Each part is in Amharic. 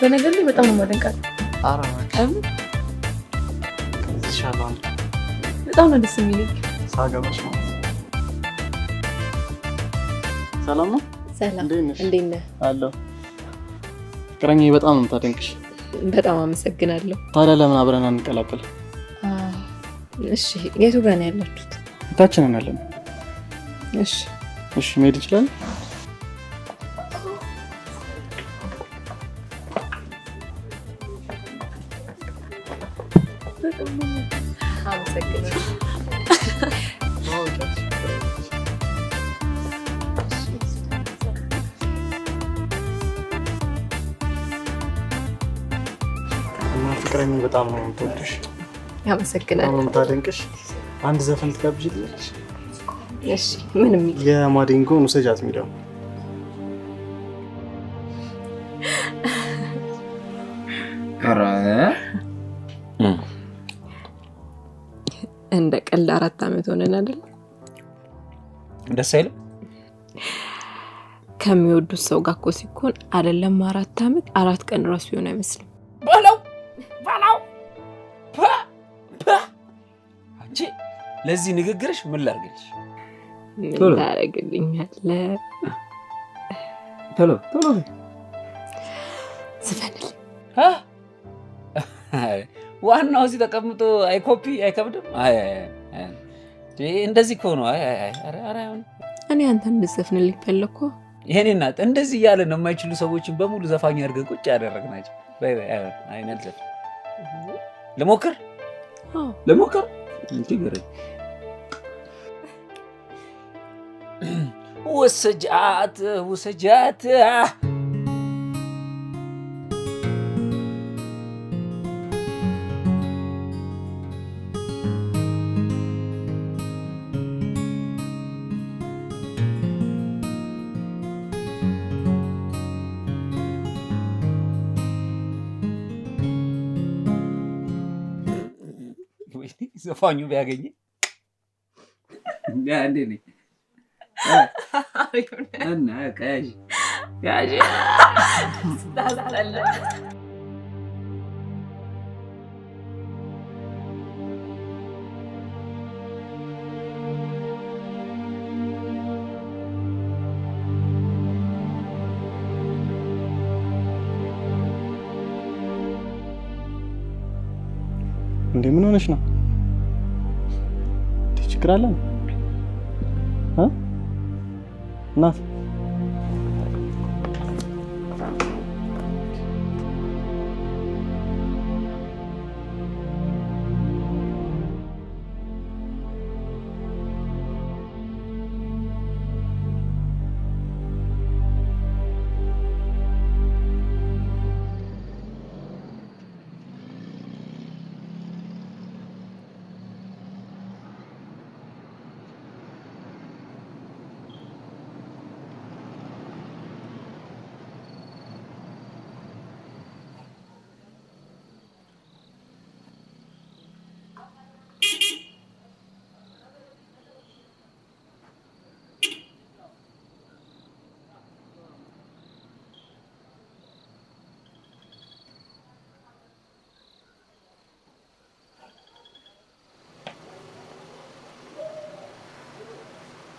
በነገር ላይ በጣም ነው የማደንቃት። በጣም ነው ደስ የሚለኝ። ሳገባሽ ማለት ሰላም ነው? ሰላም። እንዴት ነህ? አለሁ። ፍቅረኛዬ በጣም ነው የምታደንቅሽ። በጣም አመሰግናለሁ። ታዲያ ለምን አብረን አንቀላቀል? እሺ፣ የቱ ጋር ነው ያላችሁት? ታችንን ያለን። እሺ፣ መሄድ ይችላል? ፍቅረኛዬ በጣም ነው የምትወድሽ። አመሰግናለሁ። በጣም የምታደንቅሽ። አንድ ዘፈን ትጋብዥልኛለሽ? እሺ። ምንም የማዲንጎን ውሰጃት የሚለው እንደ ቀልድ 4 ዓመት ሆነን አይደል? ደስ አይልም? ከሚወዱት ሰው ጋር እኮ ሲኮን አይደለም 4 ዓመት 4 ቀን ራሱ ይሆን አይመስልም። ባላው አንቺ ለዚህ ንግግርሽ ምን ላርግልሽ? ምን ታረግልኛለህ? ቶሎ ዝፈንልኝ። ዋናው እዚህ ተቀምጦ አይኮፒ አይከብድም። እንደዚህ እኮ ነው። እኔ አንተን እንድትዘፍንልኝ ፈለኩ። ይሄኔ እናት እንደዚህ እያለ ነው የማይችሉ ሰዎችን በሙሉ ዘፋኝ አድርገን ቁጭ ያደረግናቸው። አይነት ዘፈን ልሞክር እንዴ? ገረኝ ውሰጃት ዘፋኙ ቢያገኝ እንዴ ነኝ እና ያጂ ስታዛላለ እንዴ ምን ሆነሽ ነው? ችግር አለ? እናት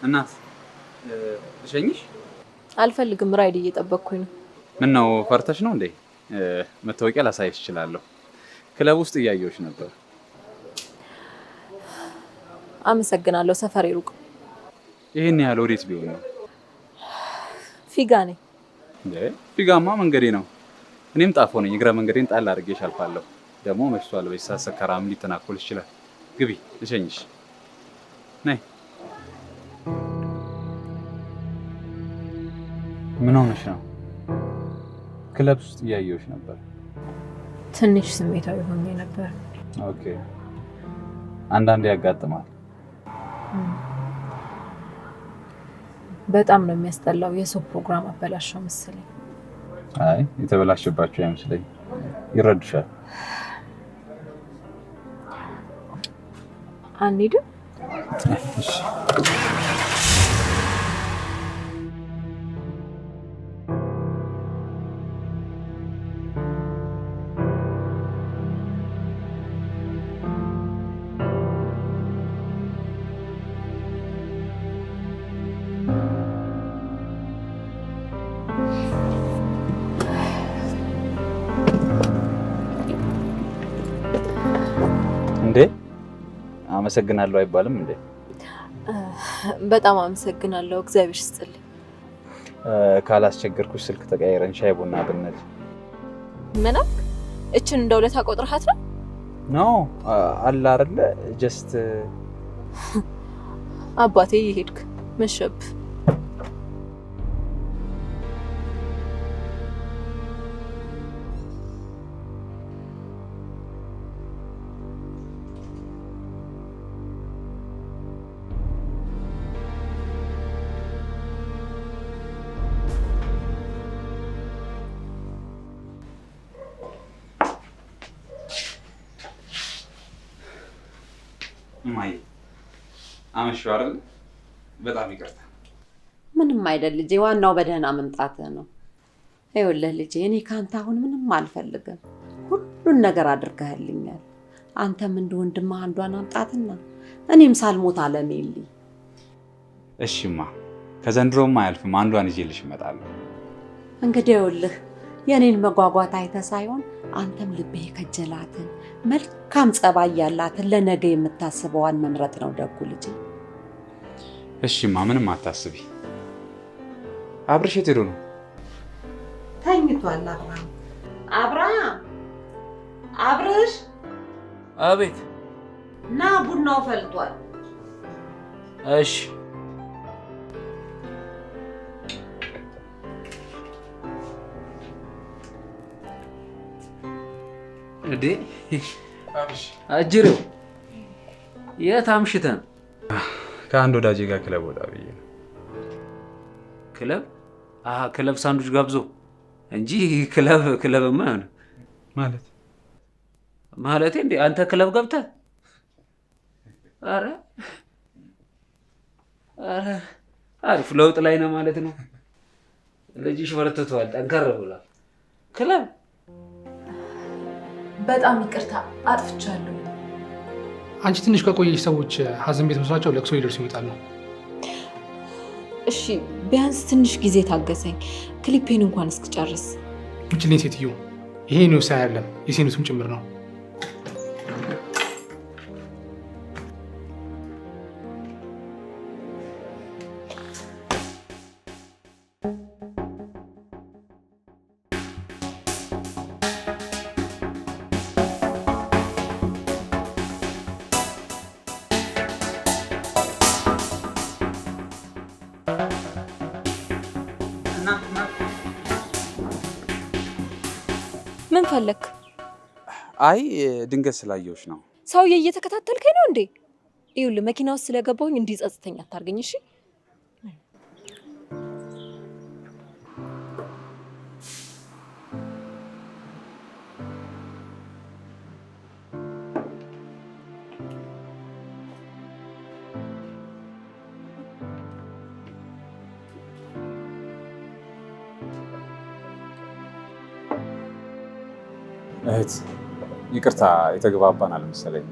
እናት ልሸኝሽ? አልፈልግም። ራይድ እየጠበቅኩኝ ነው። ምን ነው ፈርተሽ ነው እንዴ? መታወቂያ ላሳይሽ እችላለሁ። ክለብ ውስጥ እያየሁሽ ነበር። አመሰግናለሁ። ሰፈሬ ሩቅ። ይሄን ያህል ወዴት ቢሆን ነው? ፊጋ ነኝ። ፊጋማ መንገዴ ነው። እኔም ጣፎ ነኝ። እግረ መንገዴን ጣል አድርጌሽ አልፋለሁ። ደግሞ መሽቷል። በዚህ ሰዓት ሰካራም ሊተናኮል ይችላል። ግቢ ልሸኝሽ። ነይ። ምን ሆነሽ ነው? ክለብ ውስጥ እያየሁሽ ነበር። ትንሽ ስሜታዊ ሆኜ ነበር። ኦኬ። አንዳንዴ ያጋጥማል። በጣም ነው የሚያስጠላው። የሰው ፕሮግራም አበላሻው መሰለኝ። አይ የተበላሸባቸው አይመስለኝ። ይረዱሻል። አንሄድም? እሺ። እንዴ አመሰግናለሁ አይባልም እንዴ? በጣም አመሰግናለሁ። እግዚአብሔር ይስጥልኝ። ካላስቸገርኩሽ ስልክ ተቀያይረን ሻይ ቡና ብንል። ምን አልክ? እችን እንደው ለታቆጥረሃት ነው? ኖ አላ አይደለ ጀስት አባቴ ይሄድክ መሸብ ማይ አመሽው አይደል? በጣም ይቅርታ። ምንም አይደል ልጄ፣ ዋናው በደህና መምጣትህ ነው። ይኸውልህ ልጄ፣ እኔ ካንተ አሁን ምንም አልፈልግም። ሁሉን ነገር አድርገህልኛል። አንተም እንደ ወንድምህ አንዷን አምጣትና እኔም ሳልሞት አለሜልኝ። እሺማ፣ ከዘንድሮም አያልፍም። አንዷን ይዤልሽ እመጣለሁ። እንግዲህ ይኸውልህ የኔን መጓጓት አይተህ ሳይሆን አንተም ልብህ የከጀላትን መልካም ጸባይ ያላትን ለነገ የምታስበዋን መምረጥ ነው ደጉ ልጄ። እሺማ፣ ምንም አታስቢ። አብርሽ የት ሄዶ ነው? ተኝቷል። አብርሃም አብርሽ። አቤት። ና ቡናው ፈልቷል። እሺ። እዴ አጅሬው የት አምሽተን? ከአንድ ወዳጄ ጋር ክለብ ወጣ ብዬ ነው። ክለብ? አሃ ክለብ ሳንዱች ጋብዞ እንጂ ክለብማ ነው ማለቴ እንዴ አንተ ክለብ ገብተህ? ኧረ አሪፍ ለውጥ ላይ ነው ማለት ነው። ልጅሽ በርትቷል፣ ጠንከር ብሏል። ክለብ? በጣም ይቅርታ አጥፍቻለሁ። አንቺ ትንሽ ከቆየሽ ሰዎች ሀዘን ቤት መስሏቸው ለቅሶ ሊደርሱ ይመጣሉ። እሺ ቢያንስ ትንሽ ጊዜ ታገሰኝ፣ ክሊፔን እንኳን እስክጨርስ። ውጭልኝ ሴትዮ፣ ይሄ ነው ሳያለም የሴኑትም ጭምር ነው። ምን ፈለክ? አይ ድንገት ስላየሁሽ ነው። ሰውዬ እየተከታተልከኝ ነው እንዴ? ይኸውልህ መኪና ውስጥ ስለገባሁኝ እንዲጸጽተኝ አታርገኝ እሺ? እህት ይቅርታ፣ የተግባባን አልመሰለኝ።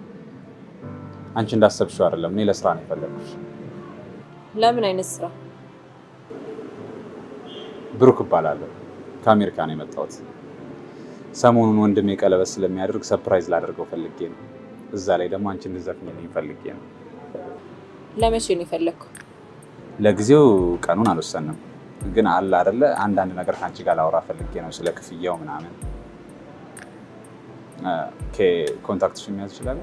አንቺ እንዳሰብሽው አይደለም። እኔ ለስራ ነው የፈለኩሽ። ለምን አይነት ስራ? ብሩክ እባላለሁ። ከአሜሪካ ነው የመጣሁት። ሰሞኑን ወንድሜ ቀለበት ስለሚያደርግ ሰርፕራይዝ ላደርገው ፈልጌ ነው። እዛ ላይ ደግሞ አንቺ እንድትዘፍኚልኝ ፈልጌ ነው። ለመቼ ነው የፈለግከው? ለጊዜው ቀኑን አልወሰንም፣ ግን አለ አይደለ አንዳንድ ነገር ከአንቺ ጋር ላወራ ፈልጌ ነው፣ ስለ ክፍያው ምናምን። ኮንታክትሽን መያዝ ይችላል?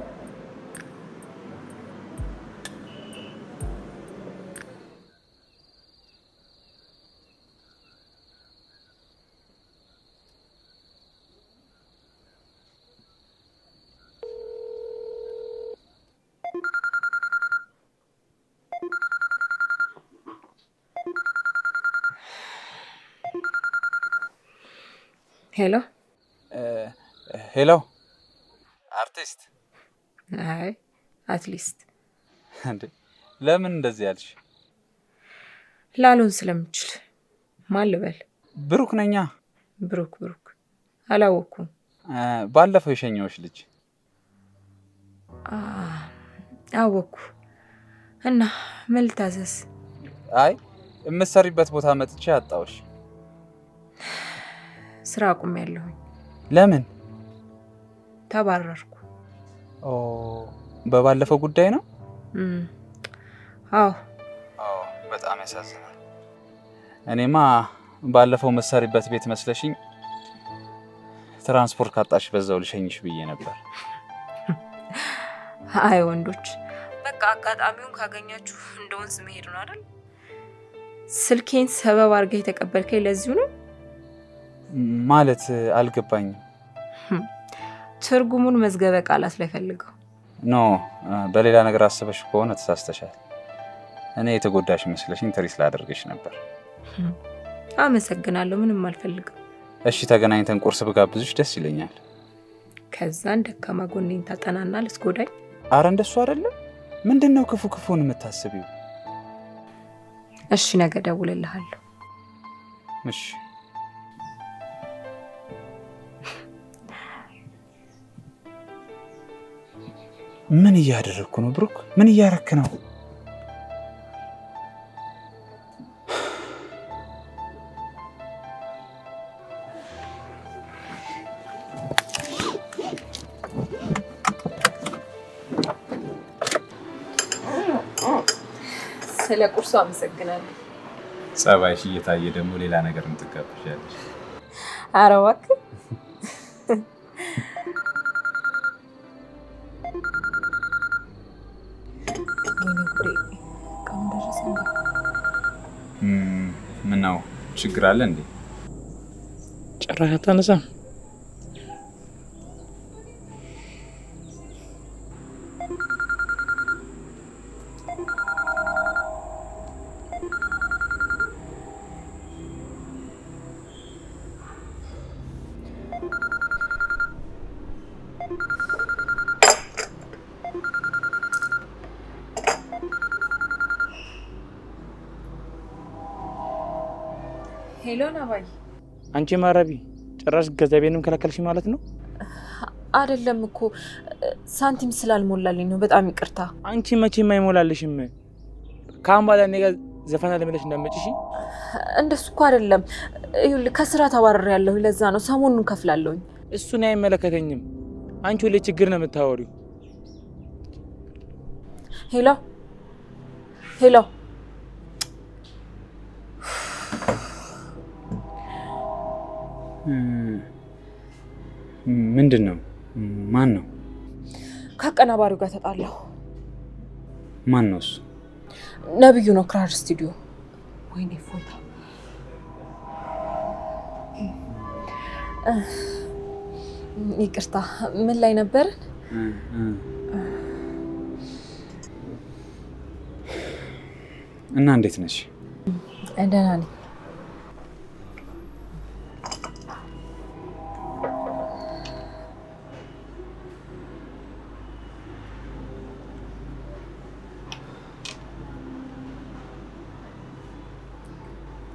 ሄሎ ሄሎ፣ አርቲስት። አይ አትሊስት እንዴ ለምን እንደዚህ ያልሽ? ላልሆን ስለምችል። ማን ልበል? ብሩክ ነኛ። ብሩክ አላወኩም። ባለፈው የሸኘሁሽ ልጅ። አወኩ። እና ምን ልታዘዝ? አይ የምትሰሪበት ቦታ መጥቼ አጣሁሽ። ስራ አቁሜያለሁኝ። ለምን? ተባረርኩ። በባለፈው ጉዳይ ነው? አዎ። በጣም ያሳዝናል። እኔማ ባለፈው መሰሪበት ቤት መስለሽኝ ትራንስፖርት ካጣሽ በዛው ልሸኝሽ ብዬ ነበር። አይ ወንዶች፣ በቃ አጋጣሚውን ካገኛችሁ እንደ ወንዝ መሄድ ነው አይደል? ስልኬን ሰበብ አድርገህ የተቀበልከኝ ለዚሁ ነው ማለት? አልገባኝም። ትርጉሙን መዝገበ ቃላት ላይ ፈልገው። ኖ በሌላ ነገር አስበሽ ከሆነ ተሳስተሻል። እኔ የተጎዳሽ መስለሽኝ ትሪስ ላደርግሽ ነበር። አመሰግናለሁ። ምንም አልፈልግም። እሺ ተገናኝተን ቁርስ ብጋብዝሽ ደስ ይለኛል። ከዛን ደካማ ጎኔን ታጠናና ልትጎዳኝ? አረ እንደሱ አይደለም። ምንድነው ክፉን የምታስቢው? እሺ ነገ እደውልልሃለሁ። እሺ ምን እያደረግኩ ነው ብሩክ? ምን እያረክ ነው? ስለ ቁርሱ አመሰግናለሁ። ጸባይሽ እየታየ ደግሞ ሌላ ነገር እንትጋብዣለሽ። ኧረ እባክህ ምነው ችግር አለ እንዴ? ጭራሽ አታነሳም? ሄሎ ናባይ። አንቺ ማራቢ ጭራሽ ገንዘቤንም ከለከልሽ ማለት ነው? አይደለም እኮ ሳንቲም ስላልሞላልኝ ነው። በጣም ይቅርታ። አንቺ መቼም አይሞላልሽም። ካም ባላ ነገ ዘፈና ለምለሽ እንደምጭሽ እንደሱ እኮ አይደለም። ይኸውልህ ከስራ ተባረሬያለሁ። ለዛ ነው ሰሞኑን ከፍላለሁኝ። እሱን አይመለከተኝም። አንቺ ሁሌ ችግር ነው የምታወሪው። ሄሎ ሄሎ ምንድን ነው? ማን ነው? ከአቀናባሪው ጋር ተጣላሁ። ማን ነው እሱ? ነብዩ ነው፣ ክራር ስቱዲዮ። ወይኔ ፎታ። ይቅርታ፣ ምን ላይ ነበር? እና እንዴት ነሽ? ደህና ነኝ።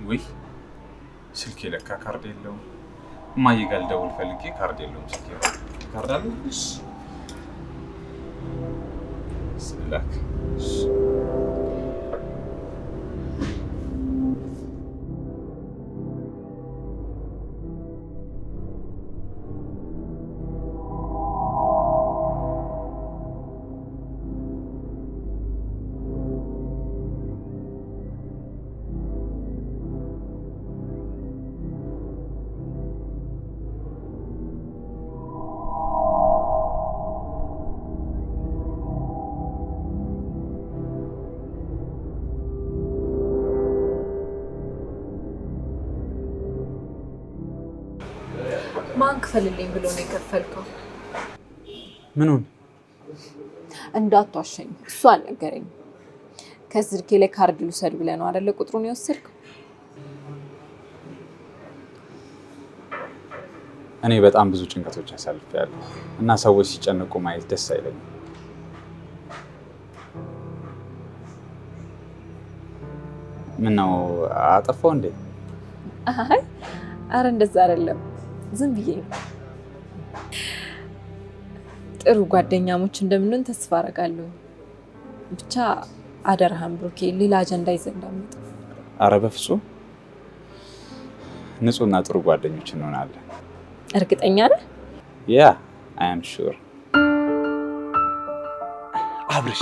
ወይ ስልኬ ለካ ካርድ የለውም። እማዬ ጋር ልደውል ፈልጌ ካርድ የለውም ስልኬ። ካርድ አለ? እሺ ስላክ ክፈልልኝ ብሎ ነው የከፈልከው? ምኑን? እንዳትዋሸኝ፣ እሱ አልነገረኝም። ከስልኬ ላይ ካርድ ልውሰድ ብለህ ነው አይደለ ቁጥሩን የወሰድከው? እኔ በጣም ብዙ ጭንቀቶች አሳልፌያለሁ እና ሰዎች ሲጨነቁ ማየት ደስ አይለኝም። ምን ነው አጠፋው እንዴ? አይ አረ እንደዛ አይደለም፣ ዝም ብዬ ነው። ጥሩ ጓደኛሞች እንደምንሆን ተስፋ አደርጋለሁ። ብቻ አደራህን ብሩኬ፣ ሌላ አጀንዳ ይዘህ እንዳትመጣ። አረ በፍጹም ንጹህና ጥሩ ጓደኞች እንሆናለን። እርግጠኛ ነህ? ያ አይ አም ሹር። አብርሽ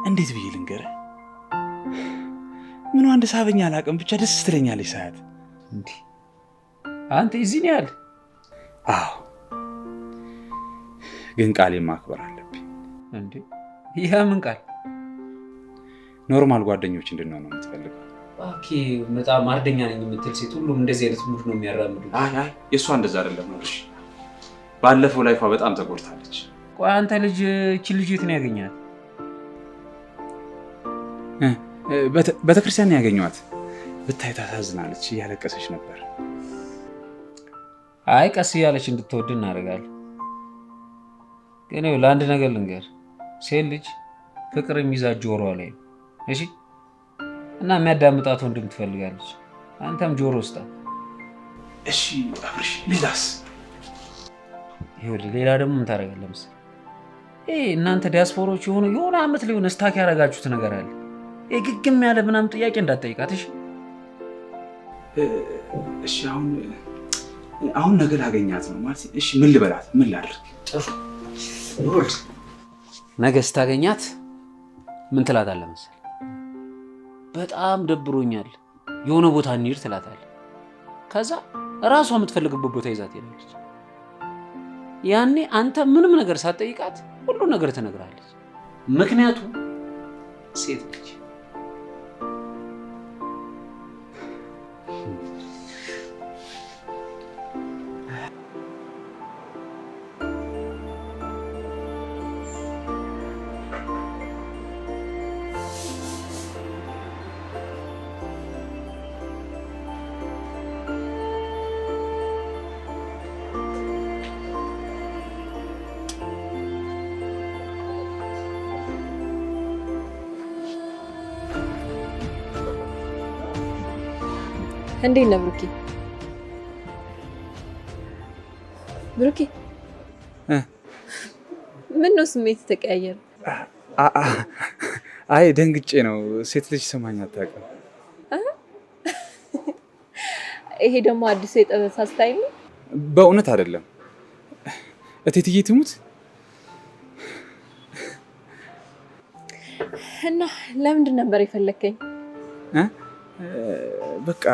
እንዴት ብዬ ልንገርህ? ምን ወንድ ሳበኛ አላውቅም፣ ብቻ ደስ ትለኛለች ሰዓት። እንዴ አንተ እዚህ ነው ያለ? አዎ፣ ግን ቃሌን ማክበር አለብኝ። እንዴ ይሄ ምን ቃል? ኖርማል ጓደኞች እንድንሆን ነው የምትፈልገው? ኦኬ፣ በጣም አርደኛ ነኝ የምትል ሴት ሁሉም እንደዚህ አይነት ሙድ ነው የሚያራምዱ። አይ የእሷ እንደዛ አይደለም ነው። እሺ ባለፈው ላይፏ በጣም ተጎድታለች። ቆይ አንተ ልጅ እቺ ልጅ የት ነው ያገኛት? ቤተክርስቲያን ነው ያገኘኋት። ብታይ ታሳዝናለች፣ እያለቀሰች ነበር። አይ ቀስ እያለች እንድትወድ እናደርጋለን። ግን ይኸው ለአንድ ነገር ልንገር፣ ሴት ልጅ ፍቅር የሚይዛት ጆሮዋ ላይ ነው። እሺ እና የሚያዳምጣት ወንድም ትፈልጋለች። አንተም ጆሮ ስጣት። እሺ አብርሽ፣ ሌላስ? ይኸውልህ ሌላ ደግሞ ምን ታደርጋለህ መሰለህ? እናንተ ዲያስፖሮች የሆነ አመት ሊሆን ስታክ ያደረጋችሁት ነገር አለ። ግግም ያለ ምናምን ጥያቄ እንዳትጠይቃት እሺ? እሺ አሁን ነገ ላገኛት ነው ማለት። እሺ ምን ልበላት? ምን ላድርግ? ጥሩ ነገ ስታገኛት ምን ትላታለህ መሰለህ? በጣም ደብሮኛል የሆነ ቦታ እንሂድ ትላታለህ። ከዛ እራሷ የምትፈልግበት ቦታ ይዛት ሄዳለች። ያኔ አንተ ምንም ነገር ሳትጠይቃት ሁሉ ነገር ትነግራለች። ምክንያቱም ሴት ልጅ እንዴት ነው ብሩኬ? ብሩኬ ምን ነው ስሜት ተቀያየረ? አይ ደንግጬ ነው። ሴት ልጅ ሰማኝ አታውቅም። ይሄ ደግሞ አዲስ የጠበሳ ስታይል ነው? በእውነት አይደለም። እቴትዬ ትሙት እና ለምንድን ነበር የፈለከኝ? በቃ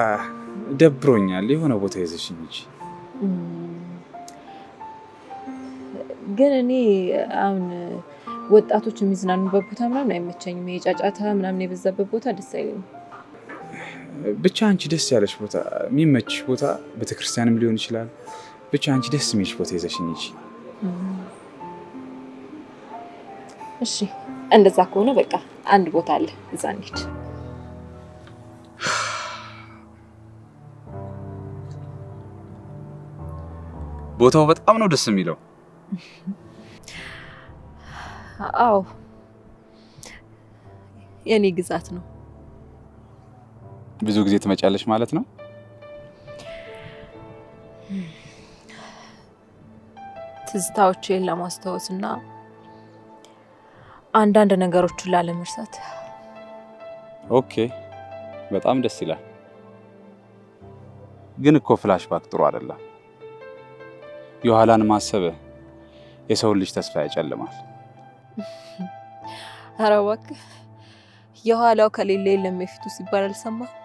ደብሮኛል። የሆነ ቦታ ይዘሽኝ እንጂ። ግን እኔ አሁን ወጣቶች የሚዝናኑበት ቦታ ምናምን አይመቸኝም። የጫጫታ ምናምን የበዛበት ቦታ ደስ አይለኝም። ብቻ አንቺ ደስ ያለሽ ቦታ፣ የሚመችሽ ቦታ ቤተክርስቲያንም ሊሆን ይችላል። ብቻ አንቺ ደስ የሚልሽ ቦታ ይዘሽኝ እንጂ። እሺ እንደዛ ከሆነ በቃ አንድ ቦታ አለ፣ እዛ እንሂድ። ቦታው በጣም ነው ደስ የሚለው። አዎ የኔ ግዛት ነው። ብዙ ጊዜ ትመጫለሽ ማለት ነው? ትዝታዎችን ለማስታወስና አንዳንድ ነገሮችን ላለመርሳት። ኦኬ በጣም ደስ ይላል። ግን እኮ ፍላሽባክ ጥሩ አይደለም። የኋላን ማሰብ የሰው ልጅ ተስፋ ያጨልማል። ኧረ እባክህ የኋላው ከሌለ የለም የፊቱ ሲባል አልሰማህም?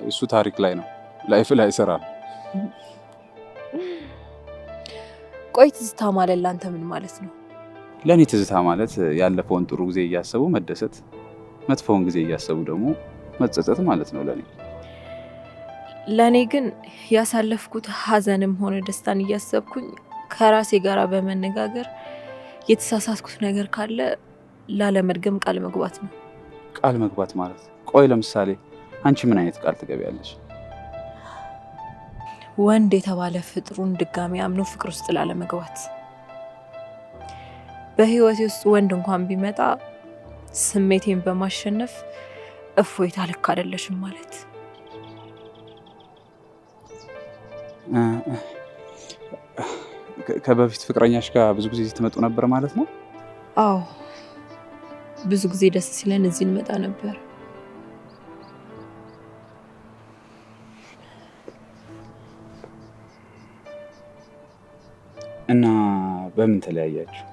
እሱ ታሪክ ላይ ነው፣ ላይፍ ላይ ይሰራል። ቆይ ትዝታ ማለት ለአንተ ምን ማለት ነው? ለእኔ ትዝታ ማለት ያለፈውን ጥሩ ጊዜ እያሰቡ መደሰት፣ መጥፎውን ጊዜ እያሰቡ ደግሞ መጸጸት ማለት ነው ለእኔ። ለእኔ ግን ያሳለፍኩት ሀዘንም ሆነ ደስታን እያሰብኩኝ ከራሴ ጋር በመነጋገር የተሳሳትኩት ነገር ካለ ላለመድገም ቃል መግባት ነው። ቃል መግባት ማለት? ቆይ ለምሳሌ አንቺ ምን አይነት ቃል ትገቢያለሽ? ወንድ የተባለ ፍጥሩን ድጋሚ አምኖ ፍቅር ውስጥ ላለመግባት። በህይወቴ ውስጥ ወንድ እንኳን ቢመጣ ስሜቴን በማሸነፍ እፎይታ ልክ አይደለሽም ማለት። ከበፊት ፍቅረኛሽ ጋር ብዙ ጊዜ ትመጡ ነበር ማለት ነው? አዎ፣ ብዙ ጊዜ ደስ ሲለን እዚህ እንመጣ ነበር። እና በምን ተለያያችሁ?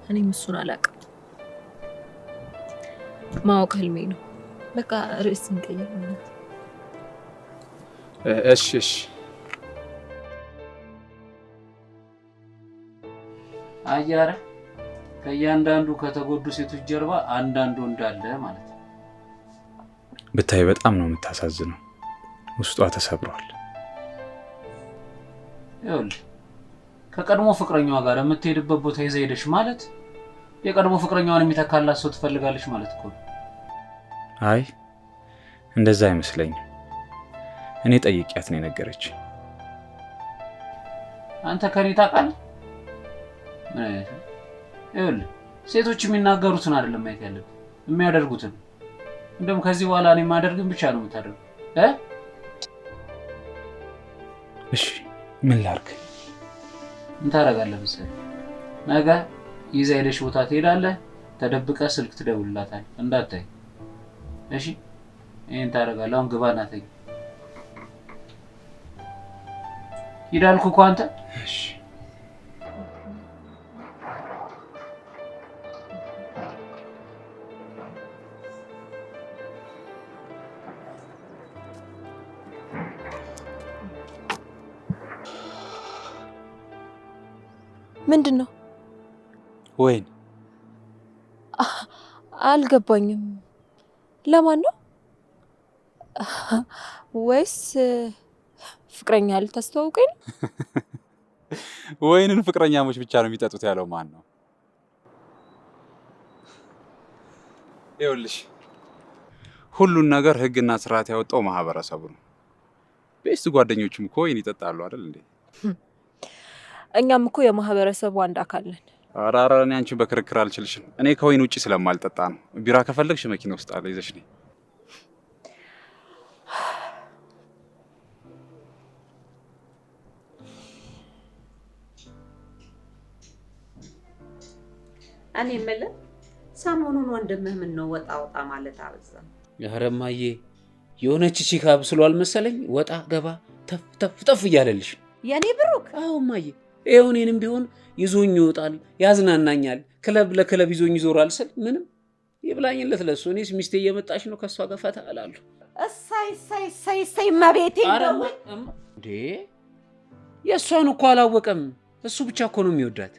እኔም እሱን አላውቅም። ማወቅ ህልሜ ነው። በቃ ርዕስ እንቀይር። እሺ እሺ። አያረ ከእያንዳንዱ ከተጎዱ ሴቶች ጀርባ አንዳንዱ እንዳለ ማለት ነው። ብታይ በጣም ነው የምታሳዝነው። ውስጧ ተሰብሯል። ይኸውልህ ከቀድሞ ፍቅረኛዋ ጋር የምትሄድበት ቦታ ይዘህ ሄደሽ ማለት የቀድሞ ፍቅረኛዋን የሚተካላት ሰው ትፈልጋለች ማለት እኮ ነው። አይ እንደዛ አይመስለኝም። እኔ ጠይቂያት ነው የነገረች። አንተ ከኔ ታውቃለህ? ይኸውልህ ሴቶች የሚናገሩትን አይደለም ማየት ያለብህ፣ የሚያደርጉትን። እንደውም ከዚህ በኋላ እኔ የማደርግን ብቻ ነው የምታደርገው። እሺ ምን ላድርግ? ምን ታደርጋለህ መሰለህ? ነገ ይዘህ ሄደሽ ቦታ ትሄዳለህ፣ ተደብቀህ ስልክ ትደውልላታለህ እንዳታይ። እሺ ይሄን ታደርጋለህ። አሁን ግባና ተኝ። ሂድ አልኩህ እኮ አንተ። እሺ ምንድን ነው? ወይን አልገባኝም። ለማን ነው? ወይስ ፍቅረኛ ልታስተዋውቀኝ ነው? ወይንን ፍቅረኛሞች ብቻ ነው የሚጠጡት ያለው ማን ነው? ይኸውልሽ ሁሉን ነገር ህግና ስርዓት ያወጣው ማህበረሰቡ ነው። ቤስት ጓደኞችም እኮ ወይን ይጠጣሉ አይደል እንዴ? እኛም እኮ የማህበረሰቡ አንድ አካል ነን። ኧረ እኔ አንቺን በክርክር አልችልሽም። እኔ ከወይን ውጪ ስለማልጠጣ ነው። ቢራ ከፈለግሽ መኪና ውስጥ አለ፣ ይዘሽ ነይ። እኔ የምልህ ሰሞኑን ወንድምህ ምን ነው ወጣ ወጣ ማለት አበዛ? ኧረ እማዬ የሆነች ቺካ ብስሏል መሰለኝ ወጣ ገባ ተፍ ተፍ ተፍ እያለልሽ። የኔ ብሩክ? አዎ እማዬ፣ ይኸው እኔንም ቢሆን ይዞኝ ይወጣል፣ ያዝናናኛል፣ ክለብ ለክለብ ይዞኝ ይዞራል ስል ምንም ይብላኝለት ለሱ። እኔስ ሚስቴ እየመጣች ነው ከሷ ጋር ፈታ እላለሁ። እሰይ እሰይ እሰይ እሰይ መቤቴ ነው እንዴ! የእሷን እኮ አላወቀም። እሱ ብቻ እኮ ነው የሚወዳት።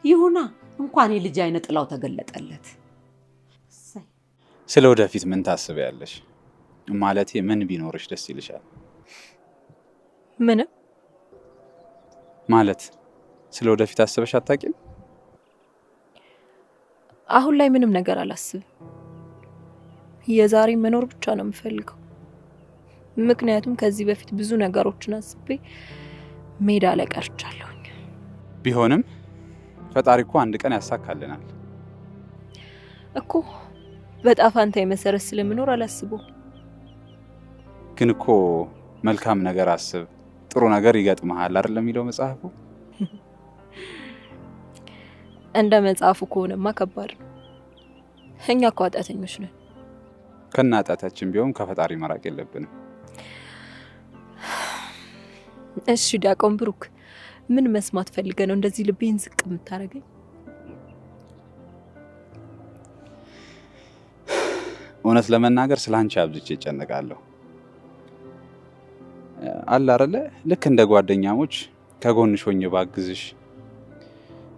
ይሁና እንኳን የልጅ አይነ ጥላው ተገለጠለት። ስለ ወደፊት ምን ታስቢያለሽ? ማለቴ ምን ቢኖርሽ ደስ ይልሻል? ምንም ማለት ስለ ወደፊት አስበሽ አታውቂም? አሁን ላይ ምንም ነገር አላስብም። የዛሬ መኖር ብቻ ነው የምፈልገው። ምክንያቱም ከዚህ በፊት ብዙ ነገሮችን አስቤ ሜዳ ላይ ቀርቻለሁኝ። ቢሆንም ፈጣሪ እኮ አንድ ቀን ያሳካልናል እኮ። በጣፋንታ መሰረት ስለምኖር አላስበው። ግን እኮ መልካም ነገር አስብ፣ ጥሩ ነገር ይገጥምሃል አይደል የሚለው መጽሐፉ። እንደ መጽሐፉ ከሆነማ ከባድ ነው። እኛ እኮ ኃጢአተኞች ነን። ከናጣታችን ቢሆን ከፈጣሪ መራቅ የለብንም። እሺ ዲያቆን ብሩክ፣ ምን መስማት ፈልገህ ነው እንደዚህ ልቤን ዝቅ የምታረገኝ? እውነት ለመናገር ስላንቺ አብዝቼ እጨነቃለሁ። አለ አይደለ ልክ እንደ ጓደኛሞች ከጎንሽ ሆኜ ባግዝሽ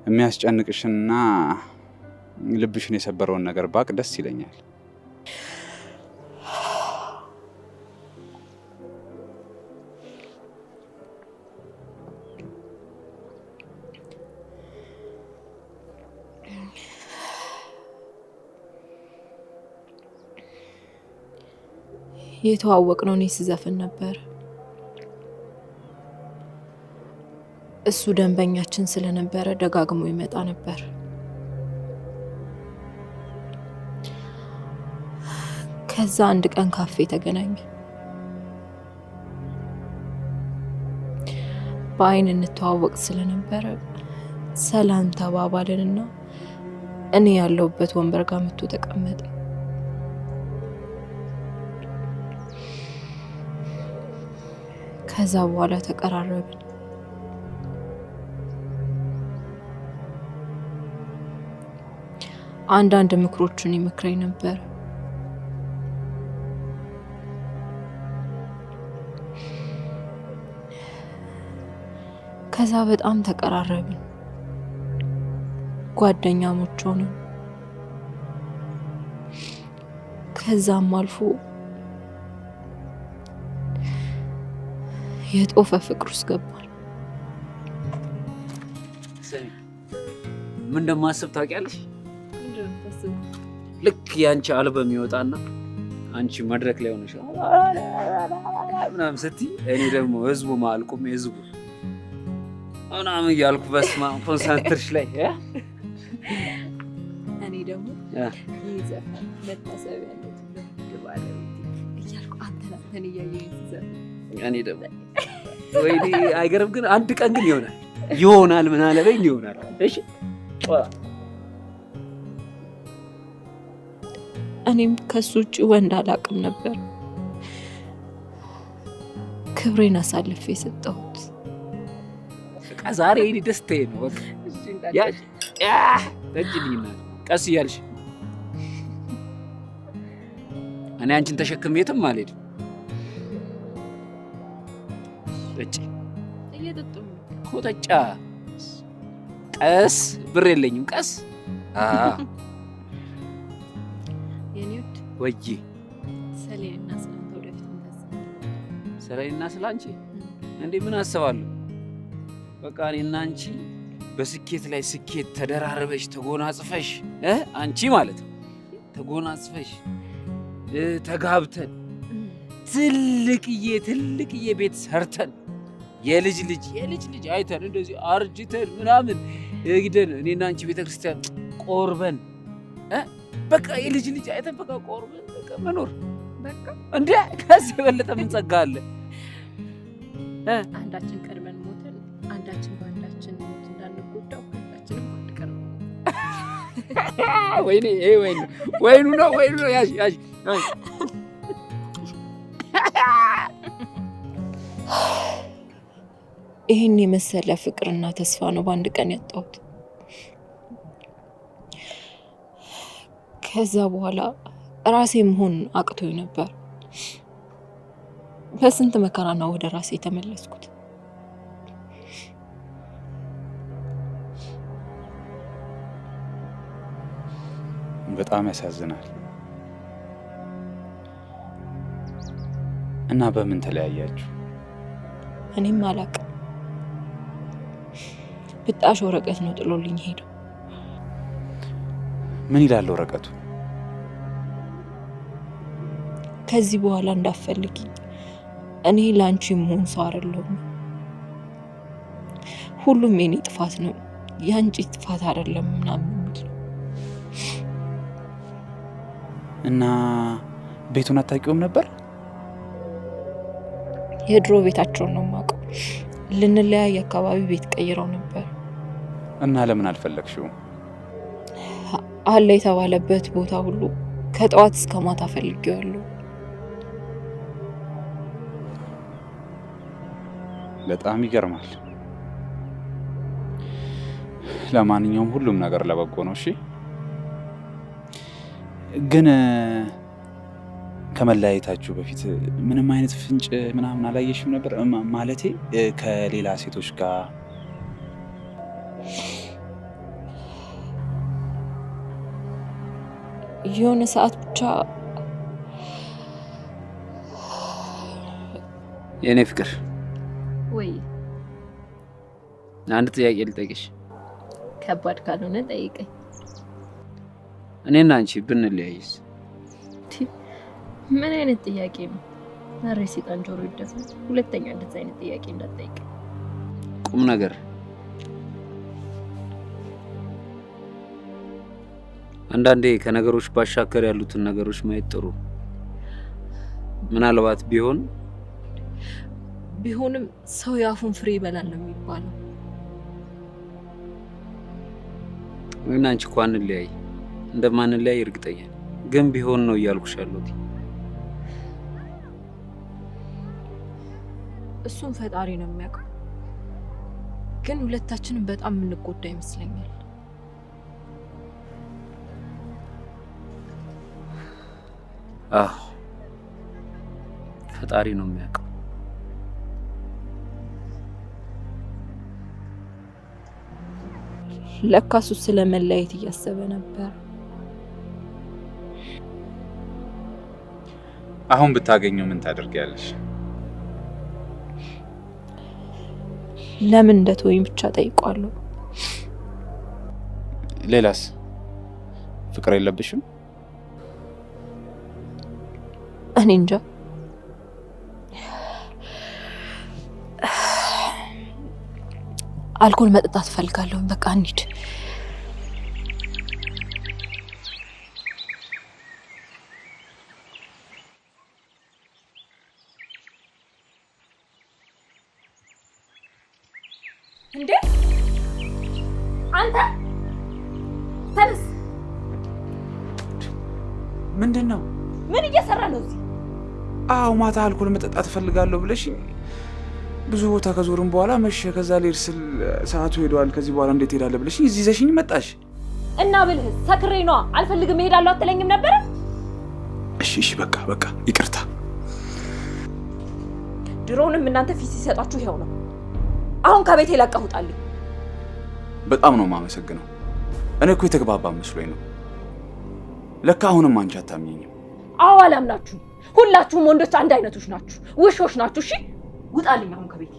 የሚያስጨንቅሽና ልብሽን የሰበረውን ነገር ባቅ ደስ ይለኛል። የተዋወቅነው እኔ ስዘፍን ነበር። እሱ ደንበኛችን ስለነበረ ደጋግሞ ይመጣ ነበር። ከዛ አንድ ቀን ካፌ ተገናኘ። በአይን እንተዋወቅ ስለነበረ ሰላም ተባባልንና እኔ ያለሁበት ወንበር ጋር መጥቶ ተቀመጠ። ከዛ በኋላ ተቀራረብን። አንዳንድ ምክሮችን ይመክረኝ ነበር። ከዛ በጣም ተቀራረብን፣ ጓደኛሞች ሆንን። ከዛም አልፎ የጦፈ ፍቅር ውስጥ ገባል። ምን እንደማስብ ታውቂያለሽ? ልክ ያንቺ አልበም ይወጣና አንቺ መድረክ ላይ ሆነሽ ምናምን ስትይ እኔ ደግሞ ህዝቡ መሀል ቁሜ ህዝቡ ምናምን እያልኩ በስመ አብ ኮንሰርትሽ ላይ እኔ ደግሞ ይህ ዘፈን መታሰቢያ ያለት እያልኩ አንተን እያየኝ ስዘፍን እኔ ደግሞ ወይኔ አይገርም። ግን አንድ ቀን ግን ይሆናል ምን አለበኝ ይሆናል። እሺ እኔም ከሱ ውጭ ወንድ አላውቅም ነበር። ክብሬን አሳልፌ የሰጠሁት በቃ ዛሬ እኔ ደስታዬ ነው። በቃ ጠጅልኝና ቀስ እያልሽ እኔ አንቺን ተሸክሜ የትም አልሄድም። ጠጪ እኮ ጠጫ። ቀስ ብር የለኝም ቀስ የኔውድ ወይዬ ሰሌንና ስላንተ ወደፊት ሰሌንና ስላንቺ እንዴ ምን አስባለሁ? በቃ እኔና አንቺ በስኬት ላይ ስኬት ተደራረበሽ ተጎናጽፈሽ አንቺ ማለት ነው ተጎናጽፈሽ ተጋብተን ትልቅዬ ቤት ሰርተን የልጅ ልጅ አይተን እንደዚህ አርጅተን ምናምን እግደን እኔና አንቺ ቤተክርስቲያን ቆርበን በቃ የልጅ ልጅ አይተን በቃ ቆርበን በቃ መኖር በቃ እንዴ ከዚህ የበለጠ ምን ጸጋ አለ? አንዳችን ቀድመን ሞተን አንዳችን በአንዳችን ሞት እንዳንጎዳው ሁላችንም አንድ ቀን ወይኔ ወይኑ ነው ያዥ ይህን የመሰለ ፍቅርና ተስፋ ነው በአንድ ቀን ያጣሁት። ከዛ በኋላ ራሴ መሆን አቅቶኝ ነበር። በስንት መከራና ወደ ራሴ የተመለስኩት። በጣም ያሳዝናል። እና በምን ተለያያችሁ? እኔም አላውቅም። ብጣሽ ወረቀት ነው ጥሎልኝ ሄደው። ምን ይላል ወረቀቱ? ከዚህ በኋላ እንዳትፈልጊኝ፣ እኔ ላንቺ መሆን ሰው አይደለሁም። ሁሉም የኔ ጥፋት ነው፣ ያንቺ ጥፋት አይደለም ምናምን የሚል። እና ቤቱን አታውቂውም ነበር? የድሮ ቤታቸውን ነው የማውቀው። ልንለያይ አካባቢ ቤት ቀይረው ነበር። እና ለምን አልፈለግሽውም? አለ የተባለበት ቦታ ሁሉ ከጠዋት እስከ ማታ ፈልጌዋለሁ። በጣም ይገርማል። ለማንኛውም ሁሉም ነገር ለበጎ ነው። እሺ፣ ግን ከመለያየታችሁ በፊት ምንም አይነት ፍንጭ ምናምን አላየሽም ነበር? ማለቴ ከሌላ ሴቶች ጋር የሆነ ሰዓት ብቻ የኔ ፍቅር ወይ አንድ ጥያቄ ልጠይቅሽ። ከባድ ካልሆነ ጠይቀኝ። እኔና አንቺ ብንለያይስ? ምን አይነት ጥያቄ ነው? ዛሬ ሲጣን ጆሮ ይደፋል። ሁለተኛ እንደዚህ አይነት ጥያቄ እንዳትጠይቀኝ። ቁም ነገር። አንዳንዴ ከነገሮች ባሻገር ያሉትን ነገሮች ማየት ጥሩ። ምናልባት ቢሆንም ሰው ያፉን ፍሬ ይበላል ነው የሚባለው። እና አንቺ እኮ አንለያይ እንደማንለያይ እርግጠኛ ነኝ። ግን ቢሆን ነው እያልኩሽ ያለሁት። እሱን ፈጣሪ ነው የሚያውቀው። ግን ሁለታችንም በጣም የምንጎዳ ይመስለኛል። አዎ ፈጣሪ ነው የሚያውቀው። ለካ እሱ ስለመለያየት እያሰበ ነበር። አሁን ብታገኘው ምን ታደርጊያለሽ? ለምን እንደተወኝ ብቻ ጠይቋለሁ። ሌላስ? ፍቅር የለብሽም? እኔ እንጃ። አልኮል መጠጣት ፈልጋለሁ። በቃ እንሂድ። እንዴ አንተ ተነስ። ምንድን ነው? ምን እየሰራ ነው እዚህ? አዎ ማታ አልኮል መጠጣት ፈልጋለሁ ብለሽ ብዙ ቦታ ከዞርን በኋላ መሸ። ከዛ ልሄድ ስል ሰዓቱ ሄዷል። ከዚህ በኋላ እንዴት ሄዳለህ ብለሽ እዚህ ይዘሽኝ መጣሽ። እና ብልህ ሰክሬ ነዋ። አልፈልግም እሄዳለሁ አትለኝም ነበር? እሺ በቃ ይቅርታ። ድሮውንም እናንተ ፊት ሲሰጣችሁ ይኸው ነው። አሁን ከቤቴ ለቀህ ውጣልኝ። በጣም ነው የማመሰግነው። እኔ እኮ የተግባባ መስሎኝ ነው። ለካ አሁንም አንቺ አታምኚኝም። አዎ አላምናችሁም። ሁላችሁም ወንዶች አንድ አይነቶች ናችሁ፣ ውሾች ናችሁ። እሺ ውጣልኝ አሁን ከቤቴ።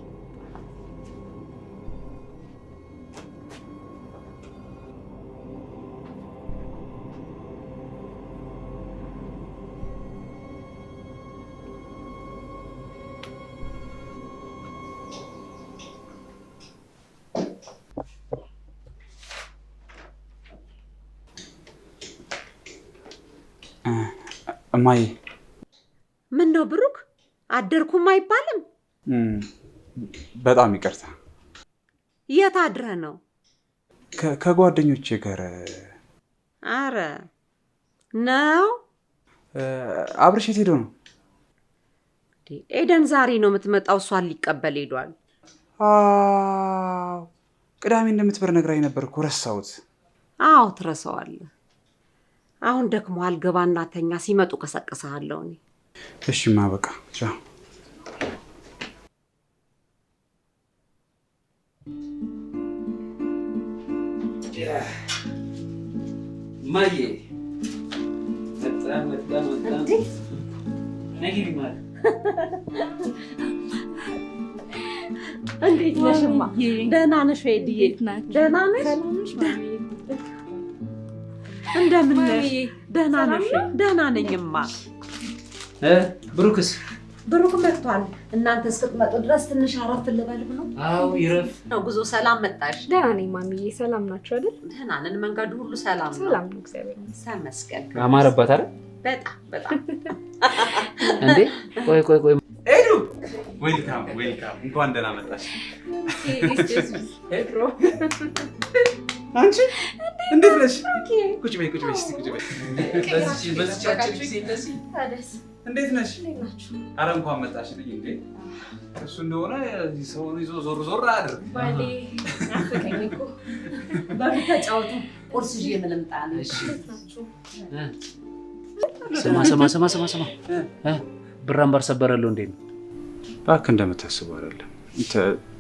እማዬ። ምን ነው ብሩክ፣ አደርኩም አይባልም? በጣም ይቅርታ። የት አድረህ ነው? ከጓደኞቼ ጋር። አረ ነው። አብርሽ የት ሄዶ ነው? ኤደን ዛሬ ነው የምትመጣው። እሷን ሊቀበል ሄዷል። ቅዳሜ እንደምትበር ነግራኝ ነበር እኮ ረሳሁት። አዎ ትረሳዋለህ። አሁን ደግሞ አልገባና ተኛ። ሲመጡ ቀሰቅስሃለሁ እኔ። እሺማ በቃ ቻው። ማዬ መጣ ነግሪ ማለት እንዴት ነሽማ? ደህና ነሽ ወይ? ደህና ነሽ? እንደምን ነሽ? ደህና ነሽ? ደህና ነኝማ። ብሩክስ? ብሩክ መጥቷል። እናንተ እስክትመጡ ድረስ ትንሽ አረፍ ልበል ብሎ። አዎ ይረፍ ነው። ጉዞ ሰላም መጣሽ? ደህና ነኝ ማሚዬ። ሰላም ናችሁ አይደል? ደህና ነን። መንገዱ ሁሉ ሰላም ነው? ሰላም ነው እግዚአብሔር ይመስገን። አማረባት አይደል? በጣም እንዴ ቆይ ኤዱ ዌልካም። እንኳን ደህና መጣሽ። አንቺ እንዴት ነሽ? ቁጭ በይ እስቲ ቁጭ በይ። እንዴት ነሽ? ኧረ እንኳን መጣሽ ልኝ። እንዴ እሱ እንደሆነ ሰውን ይዞ ዞር አድር ባሌ አፈቀኝ እኮ። በፊት ተጫወቱ። ቁርስ ይዤ ምን ልምጣ ነው? እሺ ስማ ብር አምባር ሰበረለው እንዴ ነው? እባክህ እንደምታስበው አይደለም።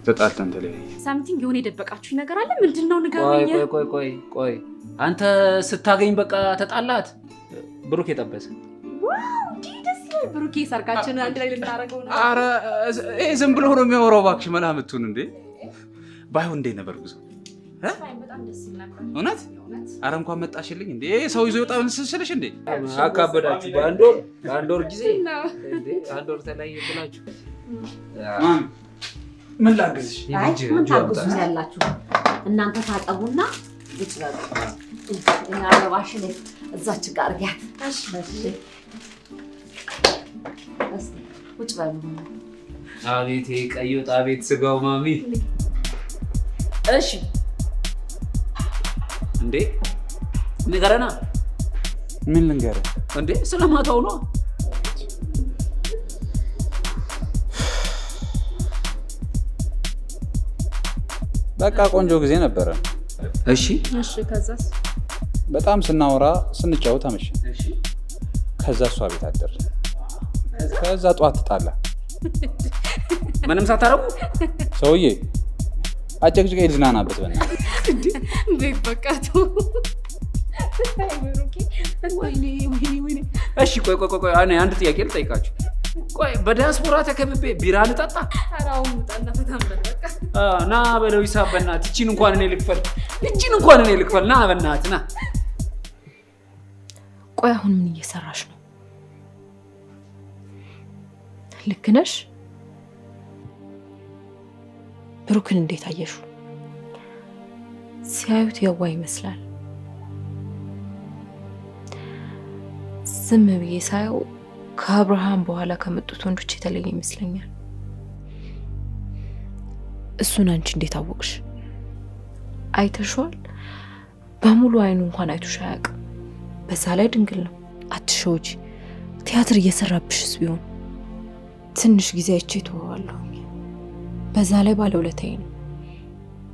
ተጣልተን ተለያየ። ሳምቲንግ የሆነ የደበቃችሁ ነገር አለ። ምንድነው ንገሩኝ። ቆይ አንተ ስታገኝ በቃ ተጣላት? ብሩክ የጠበሰ ብሩኬ ሰርጋችን አንድ ላይ ልናደርገው ነው። ኧረ ዝም ብሎ ነው የሚያወራው። እባክሽ መላምቱን እንዴ! ባይሆን እንዴት ነበር ጉዞ? በጣም ደስ ይል ነበር። እውነት? ኧረ እንኳን መጣሽልኝ እንዴ! ሰው ይዞ ይወጣ ስልሽ እንዴ! አካበዳችሁ። በአንድ ወር ጊዜ እንዴ! አንድ ወር ተለያየ ብላችሁ። ምን ላግዝሽ? ምን ታግዙኝ ያላችሁ? እናንተ ታጠቡና ቁጭ በሉ። እኛ አበባሽን እዛች ጋር አድርጊያት። እሺ ቁጭ በሉ። አቤት ቀይ ወጥ፣ አቤት ስጋው ማሚ። እሺ እንዴ ንገረና። ምን ልንገርህ እንዴ? ስለማታው ነው። በቃ ቆንጆ ጊዜ ነበረ። እሺ ከዛስ? በጣም ስናወራ ስንጫወት አመሸን። ከዛ እሷ ቤት አደር። ከዛ ጠዋት ትጣላ። ምንም ሳታረጉ ሰውዬ አጨቅጭቀ ልዝናናበት በእናትህ። ቤት በቃቱ። ወይኔ። እሺ ቆይ አንድ ጥያቄ ልጠይቃችሁ። ቆይ በዲያስፖራ ተከብቤ ቢራ ልጠጣ? አራው ምጣና ፈታምበል በቃ ና በለው ሂሳብ በእናትህ። እቺን እንኳን እኔ ልክፈል። ና በእናትህ ና። ቆይ አሁን ምን እየሰራሽ ነው? ልክ ነሽ? ብሩክን እንዴት አየሹ? ሲያዩት የዋ ይመስላል። ዝም ብዬ ሳየው ከአብርሃም በኋላ ከመጡት ወንዶች የተለየ ይመስለኛል። እሱን አንቺ እንዴት አወቅሽ? አይተሽዋል? በሙሉ አይኑ እንኳን አይቶሽ አያውቅም። በዛ ላይ ድንግል ነው። አትሸውጂ። ቲያትር እየሰራብሽስ ቢሆን ትንሽ ጊዜ አይቼ ተወዋለሁ። በዛ ላይ ባለውለታዬ ነው።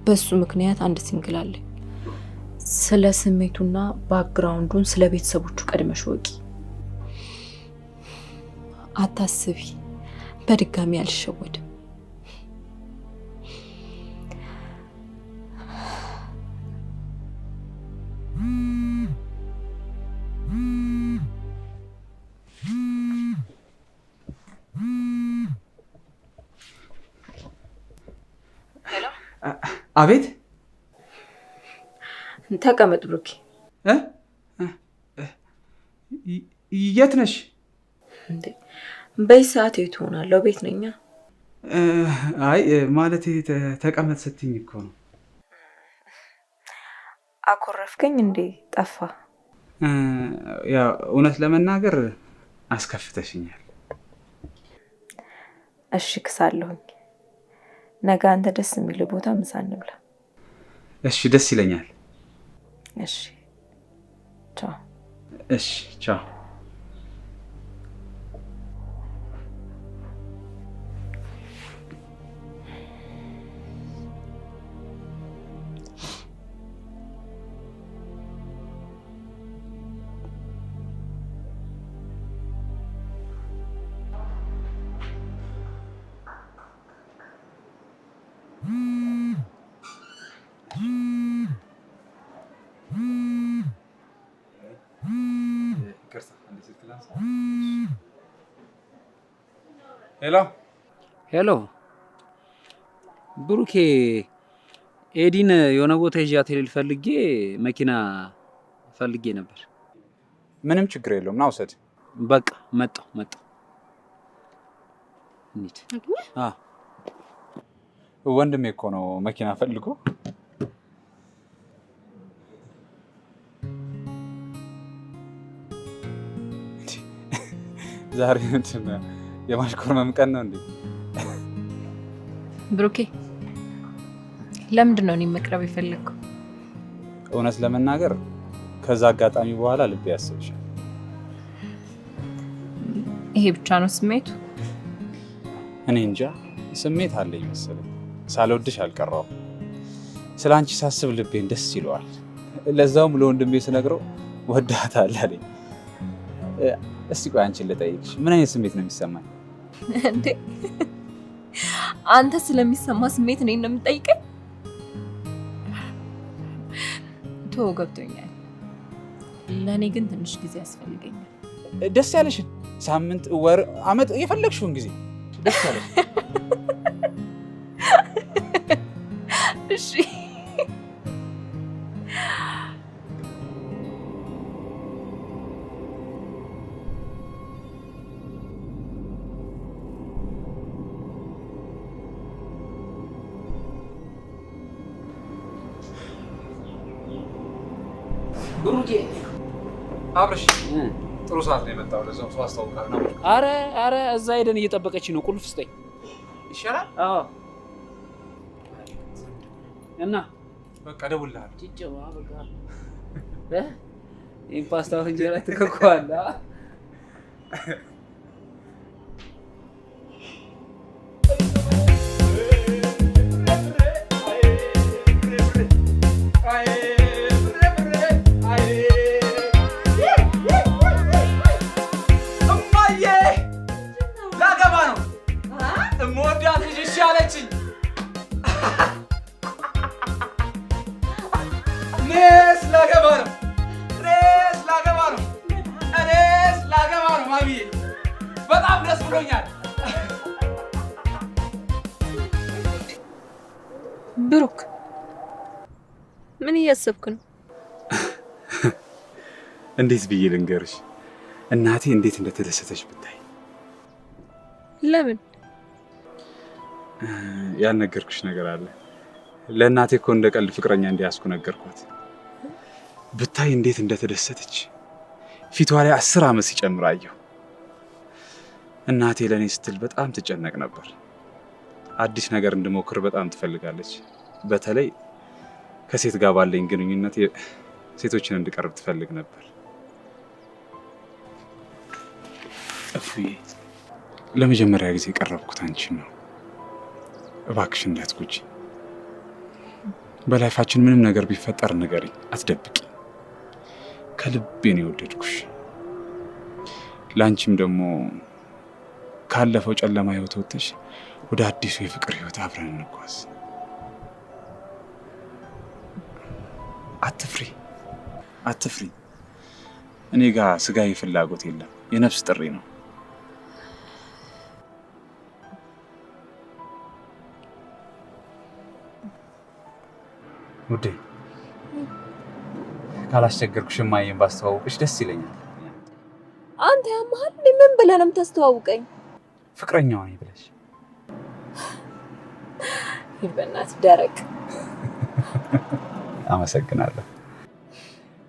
በሱ ምክንያት አንድ ሲንግል አለኝ። ስለ ስሜቱና ባክግራውንዱን ስለ ቤተሰቦቹ ቀድመሽ ወቂ። አታስቢ፣ በድጋሚ አልሸወድም። አቤት። ተቀመጥ ብሩኬ። የት ነሽ? በዚህ ሰዓት የት ሆናለሁ? ቤት ነኛ። አይ ማለት ተቀመጥ ስትይኝ እኮ ነው። አኮረፍከኝ እንዴ? ጠፋ። ያው እውነት ለመናገር አስከፍተሽኛል። እሺ ክሳለሁኝ። ነገ አንተ ደስ የሚል ቦታ ምሳ እንብላ። እሺ ደስ ይለኛል። እሺ ቻው። እሺ ቻው። ሄሎ ብሩኬ፣ ኤዲን የሆነ ቦታ ይዣት ፈልጌ መኪና ፈልጌ ነበር። ምንም ችግር የለውም፣ ና ውሰድ። በቃ መጣሁ። እንሂድ። ወንድሜ እኮ ነው መኪና ፈልጎ። ዛሬ የማሽኮርመም ቀን ነው እንዴ? ብሩኬ ለምንድን ነው እኔ መቅረብ የፈለግከው? እውነት ለመናገር ከዛ አጋጣሚ በኋላ ልቤ ያስብሻል። ይሄ ብቻ ነው ስሜቱ? እኔ እንጃ ስሜት አለኝ መሰለኝ። ሳልወድሽ አልቀረውም። ስለ አንቺ ሳስብ ልቤን ደስ ይለዋል። ለዛውም ለወንድሜ ስነግረው ወዳታለሁ አለኝ። እስቲ ቆይ አንቺን ልጠይቅሽ፣ ምን አይነት ስሜት ነው የሚሰማኝ? እንዴ አንተ ስለሚሰማ ስሜት እኔን ነው የምትጠይቀኝ? ቶ ገብቶኛል። ለእኔ ግን ትንሽ ጊዜ ያስፈልገኛል። ደስ ያለሽን ሳምንት፣ ወር፣ አመት የፈለግሽውን ጊዜ ደስ ያለሽ። እሺ ብሩኬ አብርሽ ጥሩ ሰዓት ነው የመጣው። ለዛው ሰው አስተዋውቃለሁ። አረ እዛ ሄደን እየጠበቀች ነው። ቁልፍ ስጠኝ ይሻላል። አዎ እና በቃ እደውልልሃለሁ። ጭጭማ በቃ ፓስታው እንጀራ ትከኳላ። በጣም ደስ ብሎኛል። ብሩክ ምን እያሰብክ ነው? እንዴት ብዬ ልንገርሽ? እናቴ እንዴት እንደተደሰተች ብታይ። ለምን? ያልነገርኩሽ ነገር አለ። ለእናቴ እኮ እንደ ቀልድ ፍቅረኛ እንዲያስኩ ነገርኳት። ብታይ እንዴት እንደተደሰተች ፊቷ ላይ 10 ዓመት ሲጨምር አየሁ። እናቴ ለኔ ስትል በጣም ትጨነቅ ነበር። አዲስ ነገር እንድሞክር በጣም ትፈልጋለች። በተለይ ከሴት ጋር ባለኝ ግንኙነት ሴቶችን እንድቀርብ ትፈልግ ነበር። እፉዬ ለመጀመሪያ ጊዜ ቀረብኩት አንቺን ነው። እባክሽ እንዳትጎጂ። በላይፋችን ምንም ነገር ቢፈጠር ንገሪኝ፣ አትደብቂ። ከልቤ ነው የወደድኩሽ። ላንቺም ደግሞ ካለፈው ጨለማ ህይወት ወጥተሽ ወደ አዲሱ የፍቅር ህይወት አብረን እንጓዝ። አትፍሪ። እኔ ጋር ስጋዊ ፍላጎት የለም፣ የነፍስ ጥሪ ነው። ውዴ ካላስቸገርኩሽ እማዬን ባስተዋውቅሽ ደስ ይለኛል። አንተ ያመሃል? ምን ብለህ ነው የምታስተዋውቀኝ? ፍቅረኛዋ ነኝ ብለሽ። ይበናት ደረቅ። አመሰግናለሁ።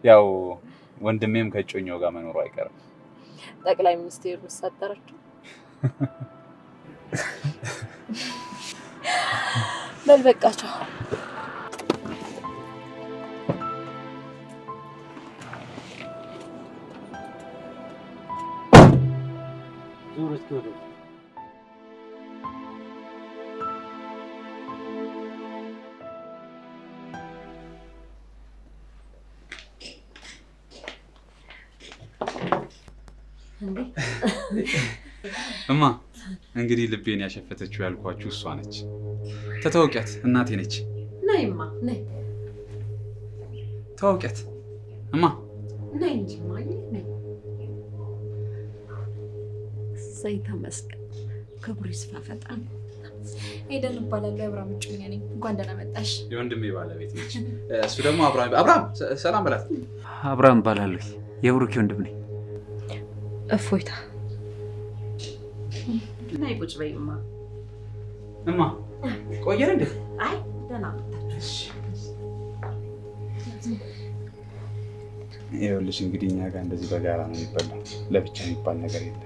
ያው ወንድሜም ከጮኛው ጋር መኖሩ አይቀርም። ጠቅላይ ሚኒስቴሩ ሰጠረችው። በል በቃቸው። እማ እንግዲህ ልቤን ያሸፈተችው ያልኳችሁ እሷ ነች። ተተዋውቂያት፣ እናቴ ነች። ነይማ ነይ። ተዋውቂያት እማ። ነይ እንጂ ማይ ነይ። ዘይታ መስቀል ክብሩ ይስፋ ፈጣን። ኤደን እባላለሁ። አብርሃም እጮኛ ነኝ። እንኳን ደህና መጣሽ። የወንድሜ ባለቤት ነች። እሱ ደግሞ አብርሃም ሰላም በላት። አብርሃም እባላለሁ። የብሩኬ ወንድም ነኝ። እፎይታ ነይ ቁጭ በይማ። እማ ቆየን እንዴ? አይ ደህና መጣሽ። ይኸውልሽ እንግዲህ እኛ ጋር እንደዚህ በጋራ ነው የሚበላው፣ ለብቻ የሚባል ነገር የለም።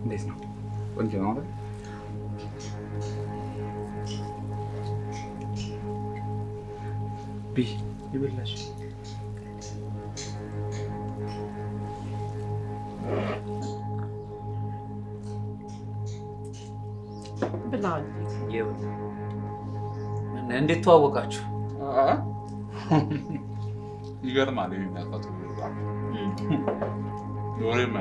እንዴት ነው? ቆንጆ ነው አይደል? ቢ ይብላሽ። ብላል። እንዴት ተዋወቃችሁ? ይገርማል የሚያውቀው ዶሬማ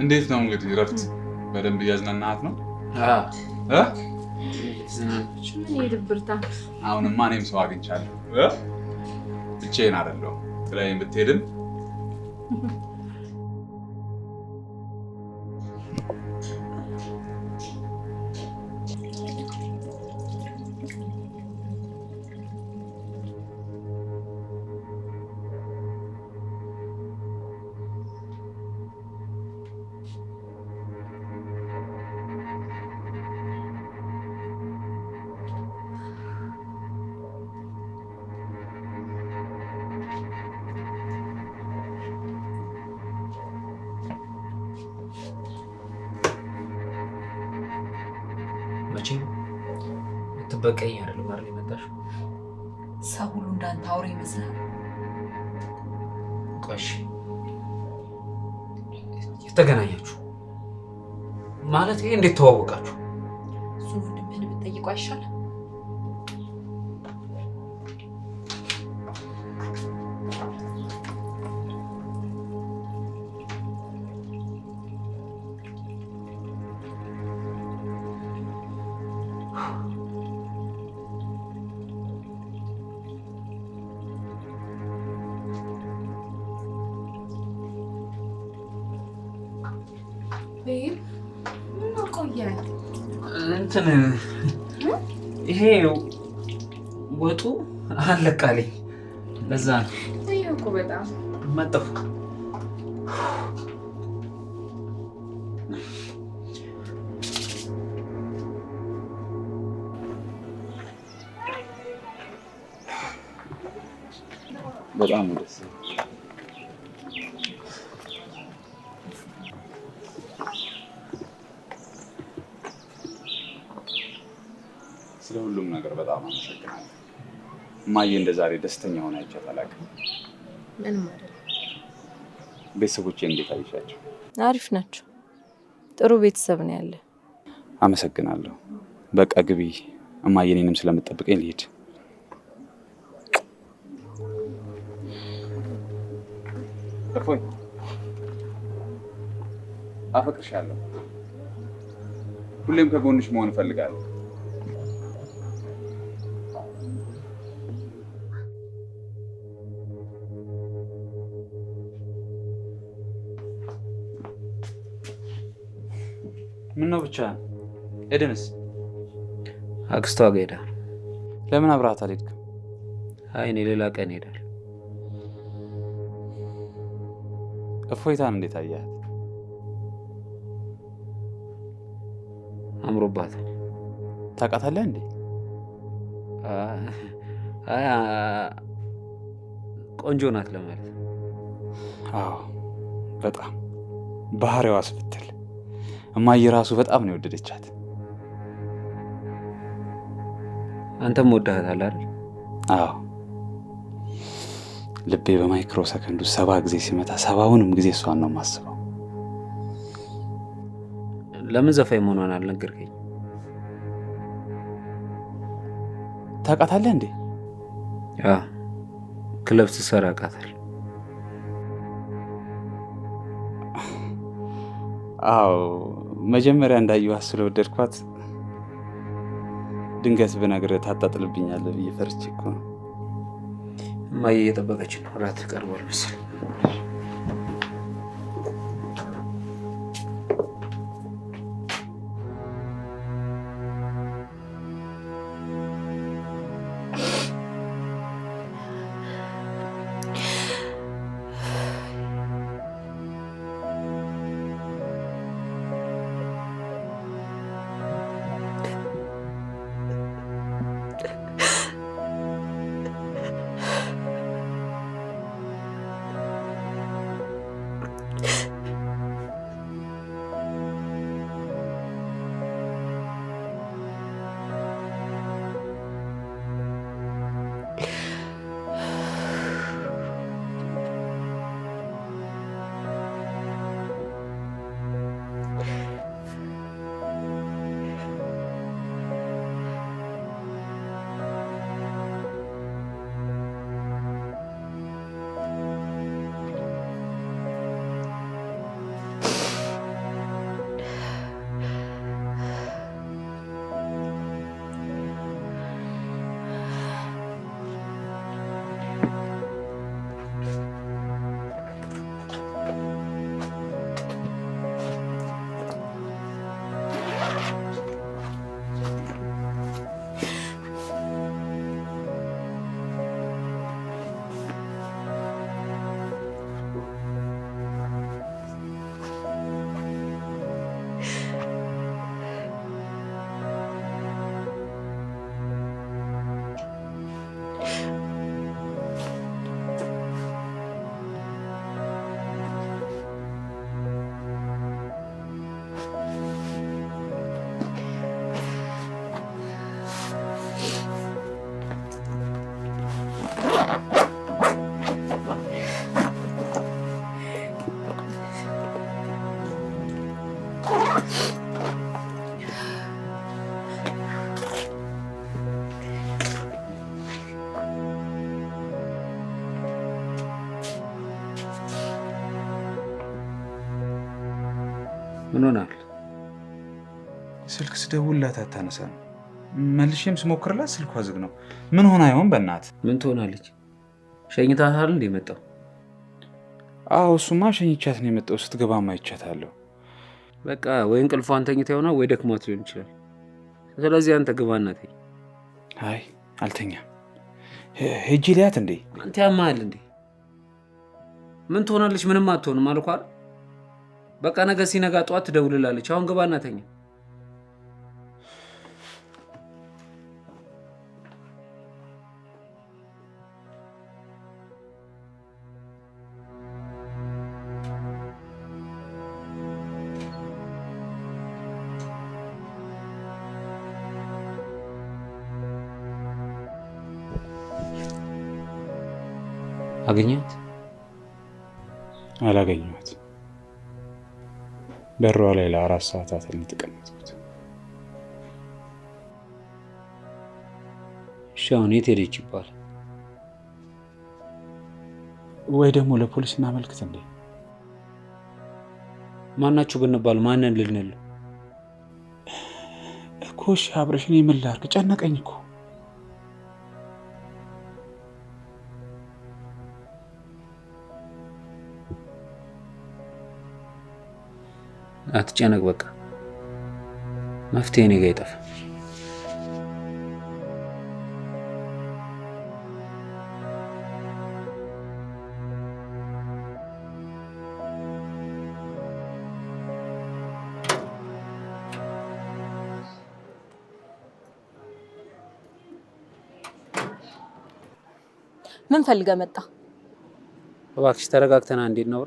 እንዴት ነው እንግዲህ ረፍት በደንብ እያዝናናት ነው? ዝናች ምን ይድብርታ። አሁንማ እኔም ሰው አግኝቻለሁ። ብቻዬን አይደለሁም። ብላኝ ብትሄድም መቼም ትበቀኝ አይደለም አይደል የመጣሽው? ሰው ሁሉ እንዳንተ አውሬ ይመስላል። ቆሽ የተገናኛችሁ ማለት ይሄ እንዴት ተዋወቃችሁ? እሱ ወንድምህን ብትጠይቀው አይሻልም? እንትን ይሄ ወጡ አለቃለኝ ለዛ ነው እኮ በጣም መጣሁ። በጣም ደስ ስለ ሁሉም ነገር በጣም አመሰግናለሁ። እማዬ እንደዛሬ ደስተኛ ሆና አይቻት አላውቅም። ምንም አይደለም። ቤተሰቦቼ እንዴት አይሻቸው? አሪፍ ናቸው። ጥሩ ቤተሰብ ነው ያለ። አመሰግናለሁ። በቃ ግቢ። እማዬ እኔንም ስለምትጠብቀኝ ልሂድ። እፎይ አፈቅርሻለሁ። ሁሌም ከጎንሽ መሆን እፈልጋለሁ። ምን ነው ብቻ? ኤደንስ አክስቷ ጋር ሄዳ። ለምን አብረሃት አልሄድክም? አይ እኔ ሌላ ቀን ሄዳለሁ። እፎይታን እንዴት አያት? አምሮባታል። ታውቃታለህ እንዴ? አይ ቆንጆ ናት ለማለት። አዎ በጣም ባህሪዋ ስብትል። እማዬ ራሱ በጣም ነው የወደደቻት። አንተም ወደሃታል አይደል? አዎ ልቤ በማይክሮ ሰከንዱ 70 ጊዜ ሲመታ 70ውንም ጊዜ እሷን ነው የማስበው። ለምን ዘፋኝ መሆኗን አልነገርከኝ? ታውቃታለህ እንዴ? ክለብ ስትሰራ አውቃታለሁ። አዎ መጀመሪያ እንዳየኋት ስለወደድኳት ድንገት ብነግርህ ታጣጥልብኛለህ ብዬ ፈርቼ እኮ ነው። እማዬ እየጠበቀች ነው። እራት ቀርቧል መሰለኝ። ምን ሆናል? ስልክ ስደውልላት አታነሳም። መልሼም ስሞክርላት ስልኳ ዝግ ነው። ምን ሆና ይሆን? በእናት ምን ትሆናለች? ሸኝታታል እንዴ መጣው? አዎ እሱማ ሸኝቻት ነው የመጣው። ስትገባም አይቻታለሁ። በቃ ወይ እንቅልፏን ተኝታ ይሆናል ወይ ደክሟት ሊሆን ይችላል። ስለዚህ አንተ ግባና ተኝ። አይ አልተኛም። ሄጂ ሊያት እንዴ? አንተ ያማል እንዴ? ምን ትሆናለች? ምንም አትሆንም አልኩ አይደል? በቃ ነገ ሲነጋ ጠዋት ትደውልላለች። አሁን ግባና ተኛ። አገኛት? አላገኘኋት። በሯ ላይ ለ4 ሰዓታት የተቀመጥኩት። እሺ አሁን የት ሄደች ይባላል? ወይ ደግሞ ለፖሊስ እናመልክት እንዴ? ማናችሁ ብንባል ማንን ልንል እኮ? እሺ አብረሽን ምን ላድርግ? ጨነቀኝ እኮ። አትጨነቅ፣ በቃ መፍትሄ እኔ ጋ ይጠፋ። ምን ፈልገህ መጣ? እባክሽ ተረጋግተና እንዴት ነው?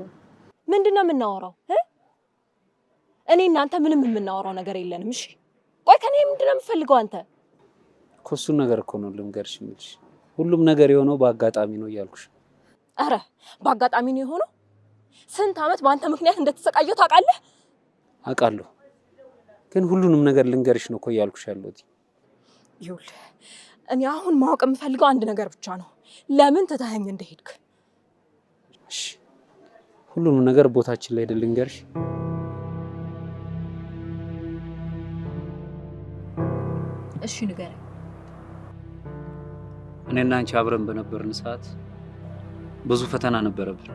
ምንድነው የምናወራው? እኔ እናንተ ምንም የምናወራው ነገር የለንም። እሺ ቆይ ከኔ ምንድነው የምፈልገው አንተ? እሱን ነገር እኮ ነው ልንገርሽ የምልሽ። ሁሉም ነገር የሆነው በአጋጣሚ ነው እያልኩሽ። አረ በአጋጣሚ ነው የሆነው? ስንት ዓመት በአንተ ምክንያት እንደተሰቃየሁ ታውቃለህ? አውቃለሁ፣ ግን ሁሉንም ነገር ልንገርሽ ነው እኮ እያልኩሽ ያለሁት። ይኸውልህ እኔ አሁን ማወቅ የምፈልገው አንድ ነገር ብቻ ነው። ለምን ትተኸኝ እንደሄድክ። እሺ ሁሉንም ነገር ቦታችን ላይ አይደል ልንገርሽ? እሺ ንገረኝ። እኔና አንቺ አብረን በነበርን ሰዓት ብዙ ፈተና ነበረብን።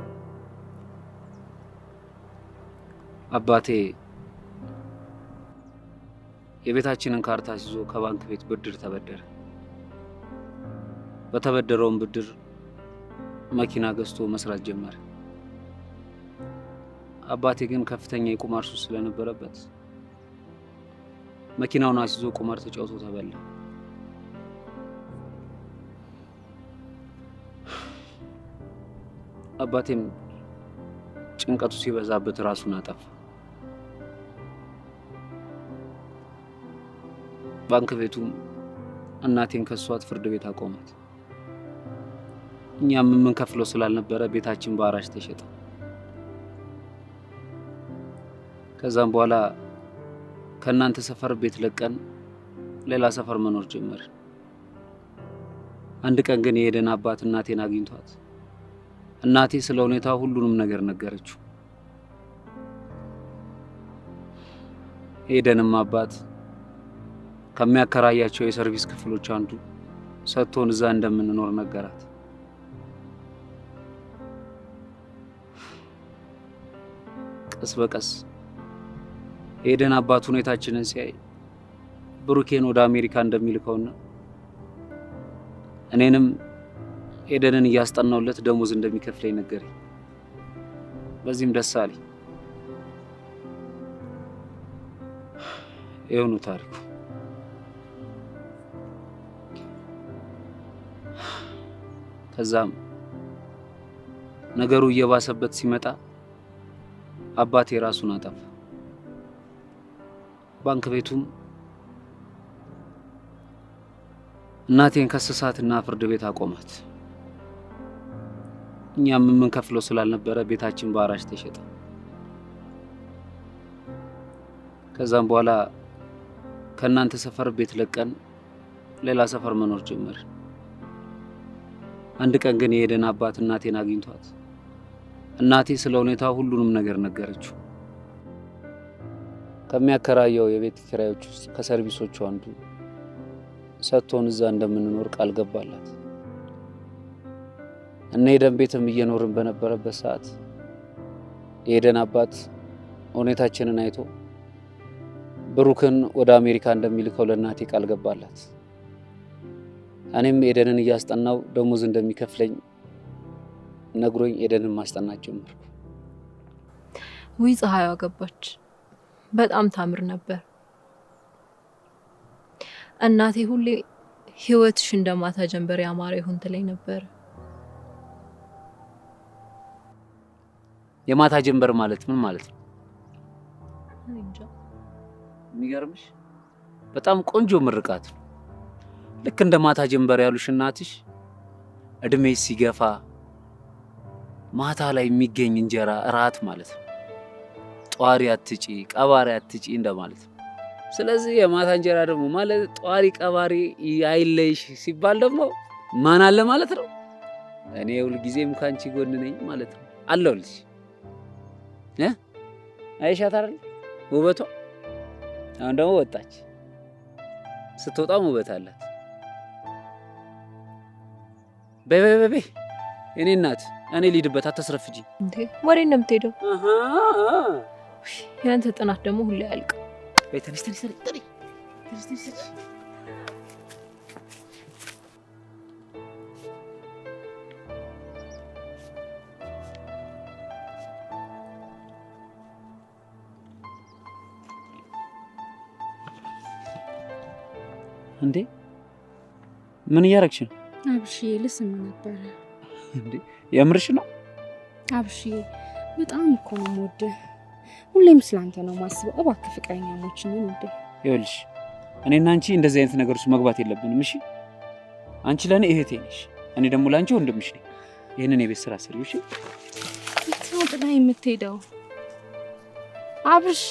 አባቴ የቤታችንን ካርታ ይዞ ከባንክ ቤት ብድር ተበደረ። በተበደረውም ብድር መኪና ገዝቶ መስራት ጀመረ። አባቴ ግን ከፍተኛ የቁማር ሱስ ስለነበረበት መኪናውን አስይዞ ቁማር ተጫውቶ ተበላ። አባቴም ጭንቀቱ ሲበዛበት ራሱን አጠፋ። ባንክ ቤቱም እናቴን ከሷት ፍርድ ቤት አቆማት። እኛም የምንከፍለው ስላልነበረ ቤታችን በአራሽ ተሸጠ። ከዛም በኋላ ከእናንተ ሰፈር ቤት ለቀን ሌላ ሰፈር መኖር ጀመርን። አንድ ቀን ግን የኤደን አባት እናቴን አግኝቷት እናቴ ስለ ሁኔታው ሁሉንም ነገር ነገረችው። ኤደንም አባት ከሚያከራያቸው የሰርቪስ ክፍሎች አንዱ ሰጥቶን እዛ እንደምንኖር ነገራት። ቀስ በቀስ ኤደን አባት ሁኔታችንን ሲያይ ብሩኬን ወደ አሜሪካ እንደሚልከውና እኔንም ኤደንን እያስጠናውለት ደሞዝ እንደሚከፍለኝ ነገረኝ። በዚህም ደስ አለኝ። ይኸው ነው ታሪኩ። ከዛም ነገሩ እየባሰበት ሲመጣ አባቴ ራሱን አጠፋ። ባንክ ቤቱም እናቴን ከሰሳትና ፍርድ ቤት አቆማት። እኛም የምንከፍለው ስላልነበረ ቤታችን በአራሽ ተሸጠ። ከዛም በኋላ ከእናንተ ሰፈር ቤት ለቀን ሌላ ሰፈር መኖር ጀመርን። አንድ ቀን ግን የኤደን አባት እናቴን አግኝቷት እናቴ ስለ ሁኔታው ሁሉንም ነገር ነገረችው። ከሚያከራየው የቤት ኪራዮች ውስጥ ከሰርቪሶቹ አንዱ ሰጥቶን እዛ እንደምንኖር ቃል ገባላት። እነ ኤደን ቤትም እየኖርን በነበረበት ሰዓት የኤደን አባት ሁኔታችንን አይቶ ብሩክን ወደ አሜሪካ እንደሚልከው ለእናቴ ቃል ገባላት። እኔም ኤደንን እያስጠናው ደሞዝ እንደሚከፍለኝ ነግሮኝ ኤደንን ማስጠናት ጀመርኩ። ውይ ፀሐይዋ ገባች። በጣም ታምር ነበር። እናቴ ሁሌ ህይወትሽ እንደማታ ጀንበር ያማረ ይሁን ትለኝ ነበር። የማታ ጀንበር ማለት ምን ማለት ነው? እንጃ። የሚገርምሽ በጣም ቆንጆ ምርቃት ነው። ልክ እንደ ማታ ጀንበር ያሉሽ እናትሽ እድሜ ሲገፋ ማታ ላይ የሚገኝ እንጀራ እራት ማለት ነው። ጧሪ አትጪ ቀባሪ አትጪ እንደማለት ነው። ስለዚህ የማታ እንጀራ ደግሞ ማለት ጧሪ ቀባሪ አይለይሽ ሲባል ደግሞ ማን አለ ማለት ነው? እኔ ሁል ጊዜም ካንቺ ጎን ነኝ ማለት ነው። አለሁልሽ። አይሻት አይደል ውበቷ? አሁን ደግሞ ወጣች። ስትወጣም ውበት አላት። በይ እኔ እናት እኔ ልሂድበት፣ አትስረፍጂ። እንዴ ወሬን ነው የምትሄደው? ያንተ ጥናት ደግሞ ሁሌ ያልቅ። በይ ተነሽ። እንዴ ምን እያረግሽ ነው? አብርሽዬ ልስም ነበር። እንዴ የምርሽ ነው? አብርሽዬ በጣም እኮ ነው የምወድህ። ሁሌም ስላንተ ነው ማስበው። እባክህ ፍቅረኛሞች ነን እንዴ? ይኸውልሽ እኔና አንቺ እንደዚህ አይነት ነገሮች መግባት የለብንም እሺ? አንቺ ለኔ እህቴ ነሽ፣ እኔ ደግሞ ላንቺ ወንድምሽ ነኝ። ይሄንን የቤት ስራ ስሪው እሺ? የት ነው የምትሄደው አብርሽ?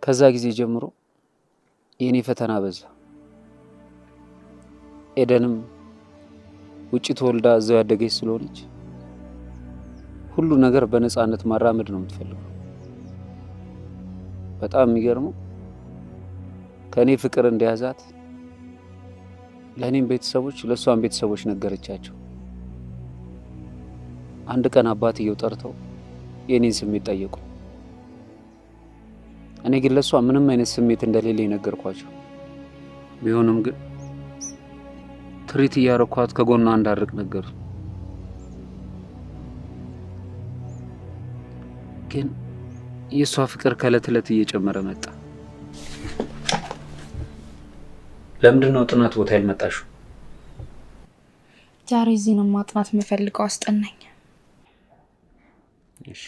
ከዛ ጊዜ ጀምሮ የኔ ፈተና በዛ። ኤደንም ውጪ ተወልዳ እዛው ያደገች ስለሆነች ሁሉ ነገር በነፃነት ማራመድ ነው የምትፈልገው። በጣም የሚገርመው ከኔ ፍቅር እንደያዛት ለኔም ቤተሰቦች ለሷም ቤተሰቦች ነገረቻቸው። አንድ ቀን አባትየው ጠርተው የኔን ስሜት ጠየቁ። እኔ ግን ለሷ ምንም አይነት ስሜት እንደሌለኝ ነገርኳቸው። ቢሆንም ግን ትሪት እያረኳት ከጎኗ እንዳርቅ ነገሩ። ግን የሷ ፍቅር ከእለት እለት እየጨመረ መጣ። ለምንድን ነው ጥናት ቦታ ያልመጣሽው? ዛሬ እዚህ ነው ማጥናት የምፈልገው፣ አስጠናኝ። እሺ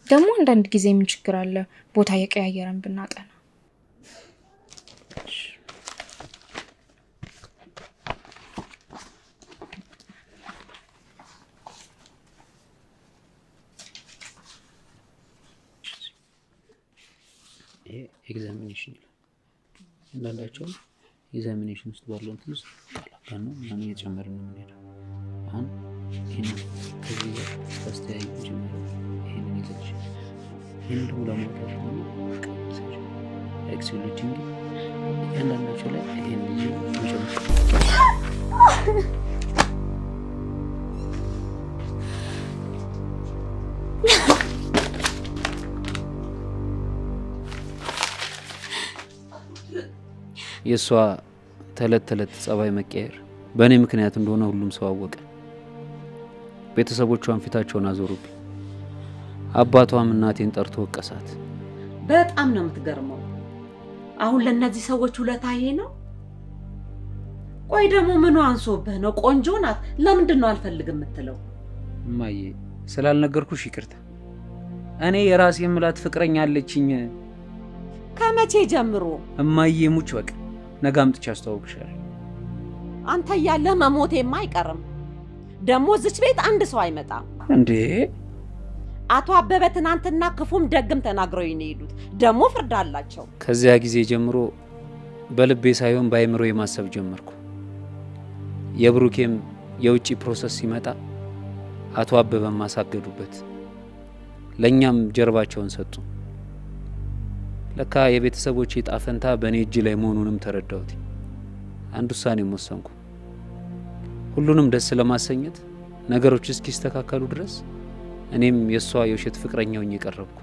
ደግሞ አንዳንድ ጊዜ ምን ችግር አለ ቦታ የቀያየረን ብናጠና? ኤግዛሚኔሽን እንዳንዳቸው ኤግዛሚኔሽን ውስጥ ባለው እንትን ውስጥ ቃላጋኖ ማን እየጨመርን ነው የምንሄደው። አሁን ይሄን ከዚህ ጋር አስተያየት ጀምሮ ይሄንን ይዘሽ ይሄን ደግሞ ለማውጣት ነው ኤክስሉቲንግ እንዳንዳቸው ላይ ይሄን ልጅ መጨመር የሷ ተለት ጸባይ መቀየር በእኔ ምክንያት እንደሆነ ሁሉም ሰው አወቀ። ቤተሰቦቿን ፊታቸውን አዞሩብኝ። አባቷም እናቴን ጠርቶ ወቀሳት። በጣም ነው የምትገርመው። አሁን ለእነዚህ ሰዎች ውለታ ይሄ ነው? ቆይ ደግሞ ምኑ አንሶብህ ነው? ቆንጆ ናት። ለምንድን ነው አልፈልግም የምትለው? እማዬ ስላልነገርኩሽ ይቅርታ። እኔ የራሴ የምላት ፍቅረኛ አለችኝ። ከመቼ ጀምሮ? እማዬ ሙች በቃ ነገ አምጥቼ አስተዋውቅሻለሁ። አንተ እያለህ መሞቴማ አይቀርም። ደግሞ እዚች ቤት አንድ ሰው አይመጣም እንዴ? አቶ አበበ ትናንትና ክፉም ደግም ተናግረው ይሄዱት ደግሞ ፍርድ አላቸው። ከዚያ ጊዜ ጀምሮ በልቤ ሳይሆን በአይምሮ ማሰብ ጀመርኩ። የብሩኬም የውጪ ፕሮሰስ ሲመጣ አቶ አበበም ማሳገዱበት፣ ለኛም ጀርባቸውን ሰጡ። ለካ የቤተሰቦቼ ዕጣ ፈንታ በእኔ እጅ ላይ መሆኑንም ተረዳሁት። አንድ ውሳኔም ወሰንኩ። ሁሉንም ደስ ለማሰኘት ነገሮች እስኪስተካከሉ ድረስ እኔም የሷ የውሸት ፍቅረኛው እየቀረብኩ።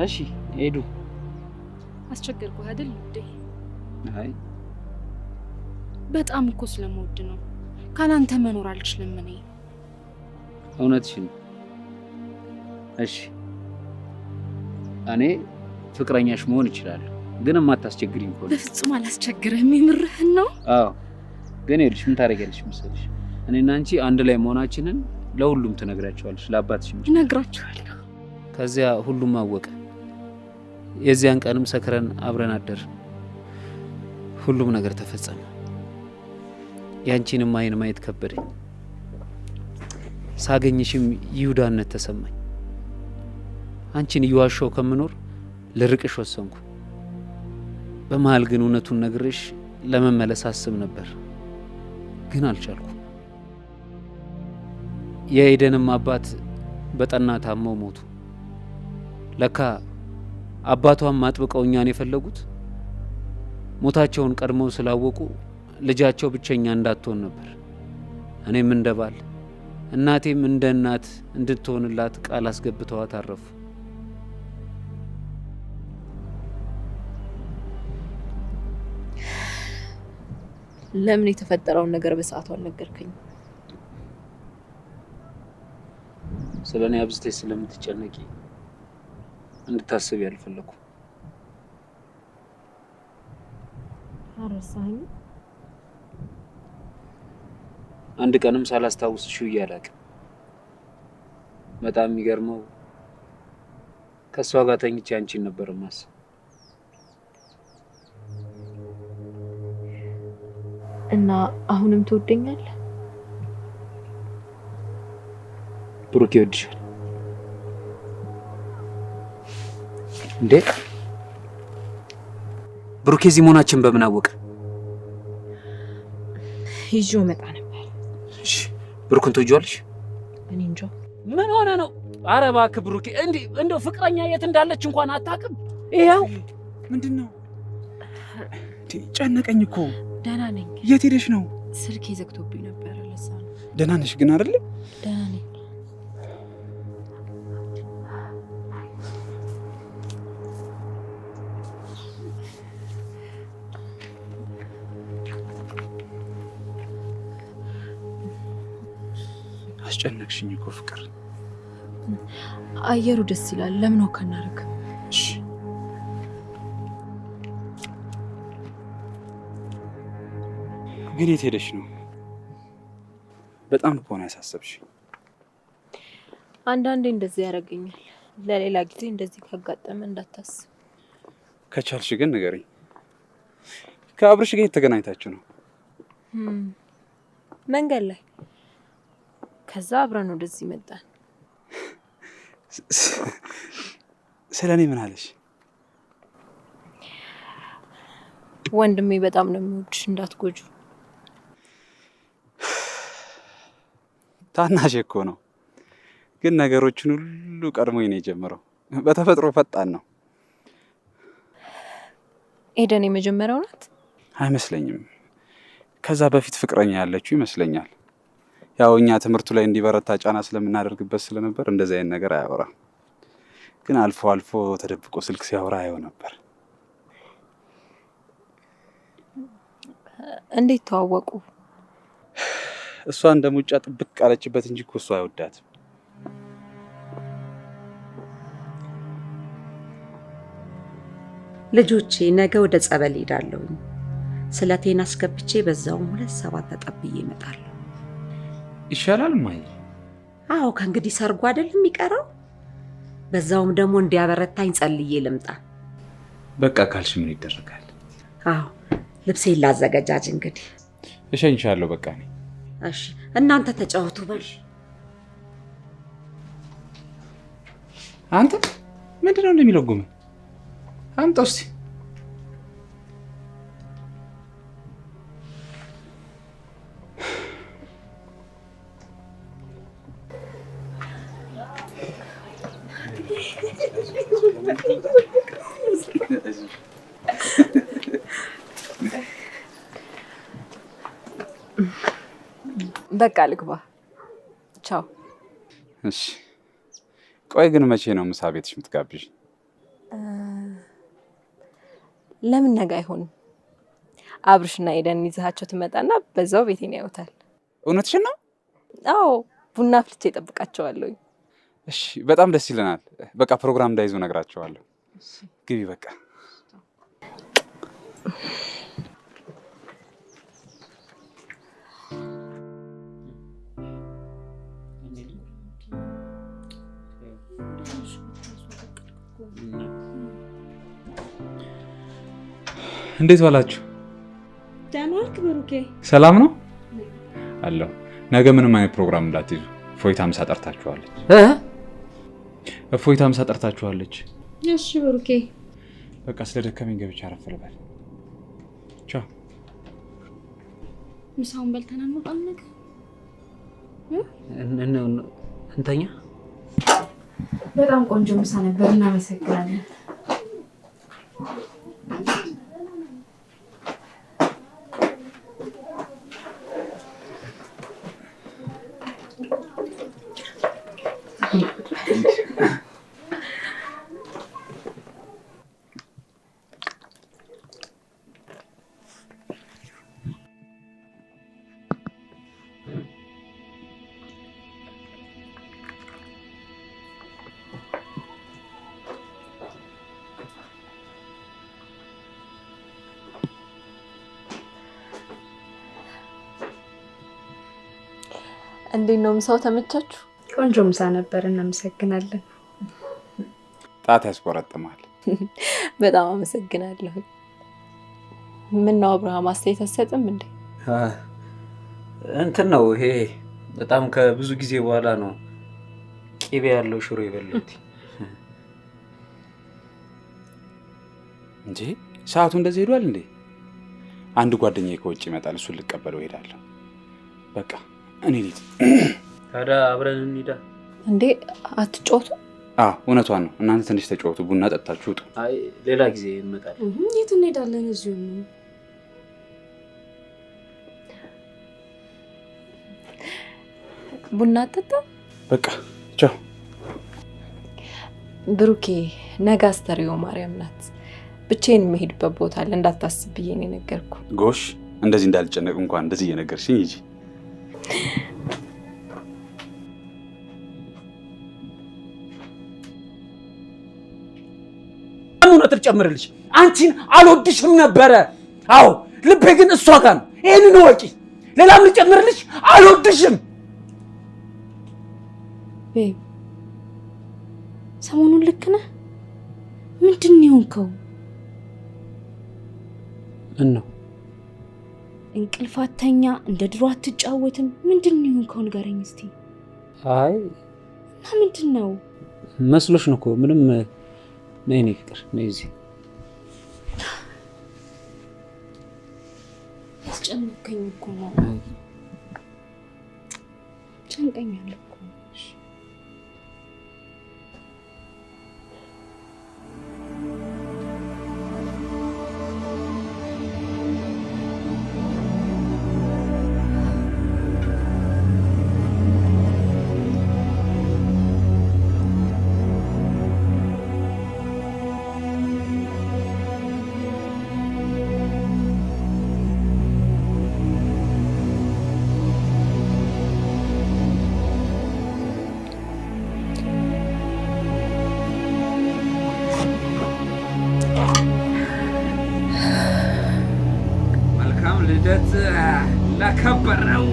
እሺ ሄዱ። አስቸገርኩህ አይደል ውዴ? አይ በጣም እኮ ስለምወድ ነው። ካላንተ መኖር አልችልም እኔ። እውነትሽን። እሺ እኔ ፍቅረኛሽ መሆን ይችላል፣ ግን ማታስቸግሪኝ ከሆነ። በፍጹም አላስቸግርህም። የምርህን ነው? አዎ። ግን ይኸውልሽ ምን ታደርጊያለሽ መሰለሽ? እኔና አንቺ አንድ ላይ መሆናችንን ለሁሉም ትነግራቸዋለሽ፣ ለአባትሽም እነግራቸዋለሁ። ከዚያ ሁሉም አወቀ። የዚያን ቀንም ሰክረን አብረን አደርን። ሁሉም ነገር ተፈጸመ። ያንቺንም አይን ማየት ከበደኝ። ሳገኝሽም ይሁዳነት ተሰማኝ። አንቺን እየዋሸው ከምኖር ልርቅሽ ወሰንኩ። በመሃል ግን እውነቱን ነግሬሽ ለመመለስ አስብ ነበር፣ ግን አልቻልኩ። የኤደንም አባት በጠና ታመው ሞቱ። ለካ አባቷም አጥብቀው እኛን የፈለጉት ሞታቸውን ቀድመው ስላወቁ ልጃቸው ብቸኛ እንዳትሆን ነበር። እኔም እንደ ባል እናቴም እንደ እናት እንድትሆንላት ቃል አስገብተዋት አረፉ። ለምን የተፈጠረውን ነገር በሰዓቱ አልነገርከኝ? ስለኔ አብዝተሽ ስለምትጨነቂ እንድታስብ ያልፈለኩ። አረሳኝ። አንድ ቀንም ሳላስታውስሽ ይያላቅ። በጣም የሚገርመው ከሷ ጋር ተኝቼ አንቺን ነበር ማስብ። እና አሁንም ትወደኛለህ? ብሩክ ይወድሻል እንዴ? ብሩክ እዚህ መሆናችን በምን አወቀ? ይዤው መጣ ነበር። እሺ ብሩክን ትወጂዋለሽ? እኔ እንጃ። ምን ሆነ ነው? ኧረ እባክህ ብሩክ፣ እንደው ፍቅረኛ የት እንዳለች እንኳን አታውቅም? ይኸው ምንድነው? ጨነቀኝ እኮ። ደህና ነኝ። የት ሄደሽ ነው? ስልኬ ዘግቶብኝ ነበር፣ ለዛ ነው። ደህና ነሽ ግን አይደል? ደህና ነኝ። አስጨነቅሽኝ እኮ ፍቅር። አየሩ ደስ ይላል። ለምን ወክ እናደርግ? እሺ ግን የት ሄደሽ ነው? በጣም እኮ ነው ያሳሰብሽ። አንዳንዴ እንደዚህ ያደርገኛል። ለሌላ ጊዜ እንደዚህ ካጋጠመ እንዳታስብ። ከቻልሽ ግን ንገሪኝ። ከአብርሽ ጋር የተገናኝታችሁ ነው? መንገድ ላይ። ከዛ አብረን ወደዚህ መጣን። ስለኔ ምን አለሽ? ወንድሜ በጣም ነው የሚወድሽ፣ እንዳትጎጁ። ታናሽ እኮ ነው፣ ግን ነገሮችን ሁሉ ቀድሞኝ ነው የጀመረው። በተፈጥሮ ፈጣን ነው። ኤደን የመጀመሪያው ናት? አይመስለኝም። ከዛ በፊት ፍቅረኛ ያለችው ይመስለኛል። ያው እኛ ትምህርቱ ላይ እንዲበረታ ጫና ስለምናደርግበት ስለነበር እንደዚህ አይነት ነገር አያወራም። ግን አልፎ አልፎ ተደብቆ ስልክ ሲያወራ አየው ነበር። እንዴት ተዋወቁ? እሷ እንደ ሙጫ ጥብቅ አለችበት እንጂ እኮ እሱ አይወዳትም። ልጆቼ ነገ ወደ ጸበል ሄዳለሁ። ስለቴን አስገብቼ በዛውም 2 7 ተጠብዬ እመጣለሁ። ይሻላል ማይ። አዎ ከእንግዲህ ሰርጉ አይደለም የሚቀረው። በዛውም ደግሞ እንዲያበረታኝ ጸልዬ ልምጣ። በቃ ካልሽ ምን ይደረጋል? አዎ ልብሴን ላዘገጃጅ እንግዲህ። እሸኝሻለሁ በቃ እኔ። እሺ እናንተ ተጫወቱ በል። አንተ ምንድነው እንደሚለጉም? አምጣው እስቲ። በቃ ልግባ። ቻው። እሺ ቆይ ግን መቼ ነው ምሳ ቤትሽ የምትጋብዥ? ለምን ነገ አይሆንም? አብርሽና ኤደን ይዛቸው ትመጣና በዛው ቤቴን ያዩታል። እውነትሽን ነው? አዎ ቡና ፍልቼ እጠብቃቸዋለሁ። እሺ በጣም ደስ ይለናል። በቃ ፕሮግራም እንዳይዙ ነግራቸዋለሁ። ግቢ በቃ። እንዴት ዋላችሁ? ደህና ዋልክ ብሩኬ? ሰላም ነው አለው። ነገ ምንም አይነት ፕሮግራም እንዳትይዙ። እፎይታ ምሳ ጠርታችኋለች። እፎይታ ምሳ ጠርታችኋለች። እሺ ብሩኬ። በቃ ስለደከመኝ ገብቼ አረፍ ልበል። ቻው። ምሳውን በልተን አንወጣም ነገ? እንተኛ። በጣም ቆንጆ ምሳ ነበር። እናመሰግናለን። እንዴት ነው ምሳው? ተመቻችሁ? ቆንጆ ምሳ ነበር። እናመሰግናለን። ጣት ያስቆረጥማል። በጣም አመሰግናለሁ። ምን ነው አብርሃም አስተያየት አትሰጥም እንዴ? እንትን ነው ይሄ በጣም ከብዙ ጊዜ በኋላ ነው ቅቤ ያለው ሽሮ የበሉት። እንጂ ሰዓቱ እንደዚህ ሄዷል እንዴ? አንድ ጓደኛዬ ከውጭ ይመጣል፣ እሱን ልቀበለው እሄዳለሁ። በቃ እኔ ልሂድ። ታዲያ አብረን እንሂዳ። እንዴ አትጫወቱ? እውነቷን ነው። እናንተ ትንሽ ተጫወቱ፣ ቡና ጠጣችሁ ውጡ። አይ ሌላ ጊዜ እንመጣለን። የት እንሄዳለን? እዚሁ ነው። ቡና አጠጣ። በቃ ቻው። ብሩኬ ነገ አስተርእዮ ማርያም ናት። ብቻዬን የምሄድበት ቦታ አለ፣ እንዳታስብ ብዬ ነው የነገርኩ። ጎሽ እንደዚህ እንዳልጨነቅ እንኳን እንደዚህ እየነገርሽኝ ሂጂ። እውነት ልጨምርልሽ፣ አንቺን አልወድሽም ነበረ። አዎ ልቤ ግን እሷ ጋር ነው። ይሄንን ወቂ። ሌላም ልጨምርልሽ፣ አልወድሽም። ቤብ ሰሞኑን ልክ ነህ። ምንድን ነው የሆንከው? እና እንቅልፍ አተኛ፣ እንደ ድሮ አትጫወትም። ምንድን ነው የሆንከው? ንገረኝ እስቲ። አይ እና ምንድን ነው መስሎሽ ነው እኮ ምንም። ነይ ነይ ፍቅር ነይ እዚህ። ያስጨነቀኝ እኮ ነው። ጨንቀኛል እኮ። ልደት ለከበረው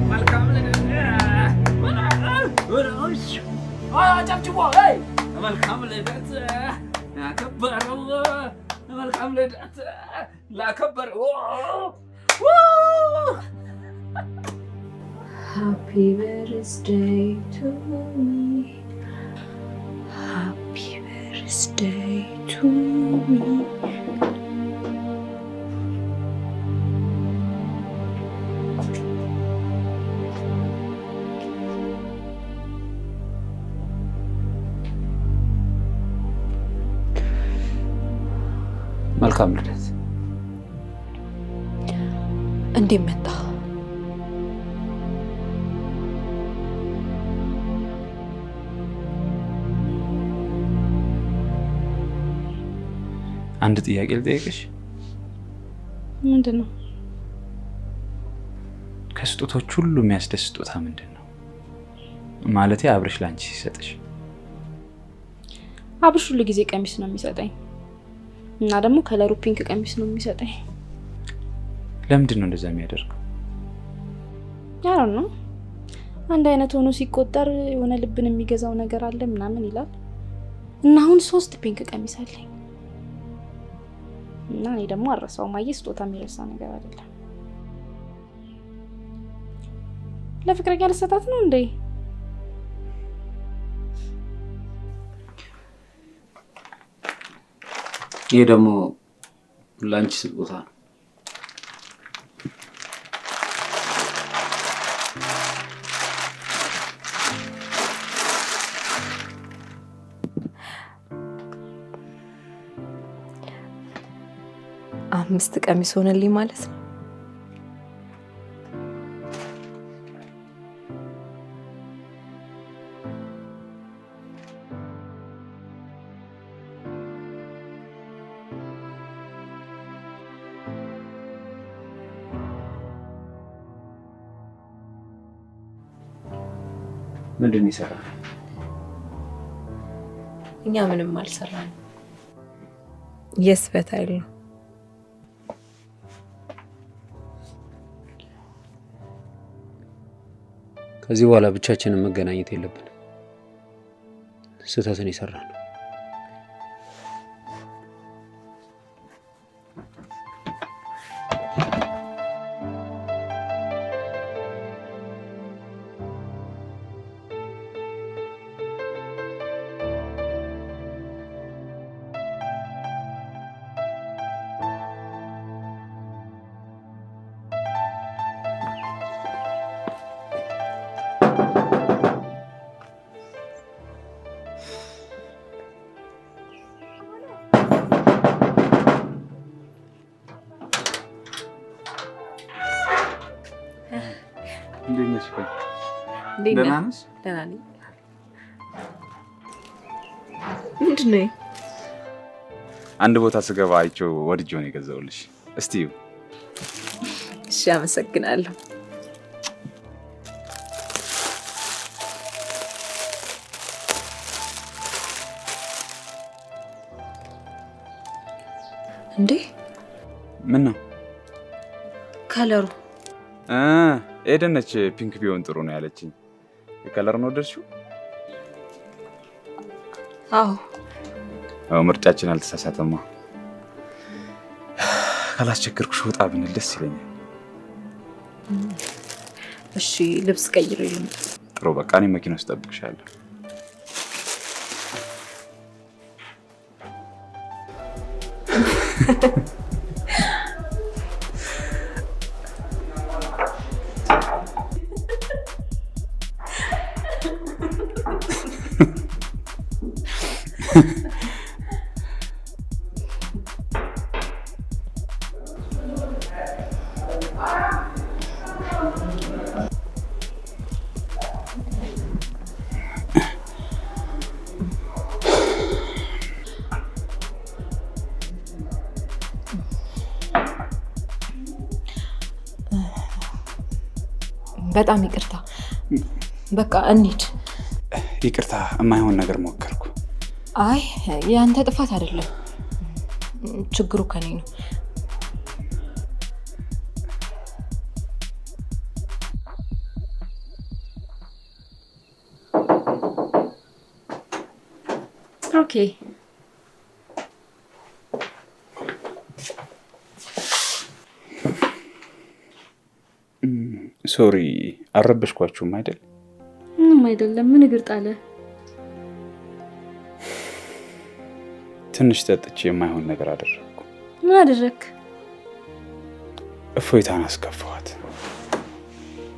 መልካም ልደት አጨብጭቦ መልካም ልደት ያከበረው መልካም ልደት ላከበረው Happy birthday to me. Happy birthday to me. መልካም ልደት። እንዴት መጣ? አንድ ጥያቄ ልጠይቅሽ። ምንድን ነው? ከስጦታዎች ሁሉ የሚያስደስት ስጦታ ምንድን ነው? ማለቴ አብርሽ ላንቺ ሲሰጥሽ። አብርሽ ሁሉ ጊዜ ቀሚስ ነው የሚሰጠኝ እና ደግሞ ከለሩ ፒንክ ቀሚስ ነው የሚሰጠኝ። ለምንድን ነው እንደዛ የሚያደርገው? ያው ነው አንድ አይነት ሆኖ ሲቆጠር የሆነ ልብን የሚገዛው ነገር አለ ምናምን ይላል እና አሁን 3 ፒንክ ቀሚስ አለኝ እና እኔ ደግሞ አረሳው። ማየ ስጦታ የሚረሳ ነገር አይደለም። ለፍቅረኛ ልሰጣት ነው እንዴ? ይሄ ደግሞ ላንቺ ስጦታ ነው። አምስት ቀሚስ ሆነልኝ ማለት ነው። ምንድን ነው የሰራው? እኛ ምንም አልሰራንም። የስበት አይደል ነው። ከዚህ በኋላ ብቻችንን መገናኘት የለብንም። ስህተትን የሰራን ነው። ደህና ነሽ? ደህና ነኝ። ምንድን ነው? አንድ ቦታ ስገባ አይቼው ወድጄው ነው የገዛሁልሽ። እስቲ እሺ፣ አመሰግናለሁ። እንዴ ምን ነው? ከለሩ ኤደን ነች ፒንክ ቢሆን ጥሩ ነው ያለችኝ። የከለር ነው ወደድሽው? አዎ ምርጫችን አልተሳሳተማ። ካላስቸገርኩሽ ወጣ ብንል ደስ ይለኛል። እሺ ልብስ ቀይሬ ልምጣ። ጥሩ በቃ እኔ መኪና ውስጥ እጠብቅሻለሁ። በጣም ይቅርታ። በቃ እንሂድ። ይቅርታ፣ የማይሆን ነገር ሞከርኩ። አይ ያንተ ጥፋት አይደለም፣ ችግሩ ከኔ ነው። ኦኬ ሶሪ አረበሽኳችሁም አይደል? ምንም አይደለም። ምን እግር ጣለ? ትንሽ ጠጥቼ የማይሆን ነገር አደረግኩ። ምን አደረክ? እፎይታን አስከፋኋት።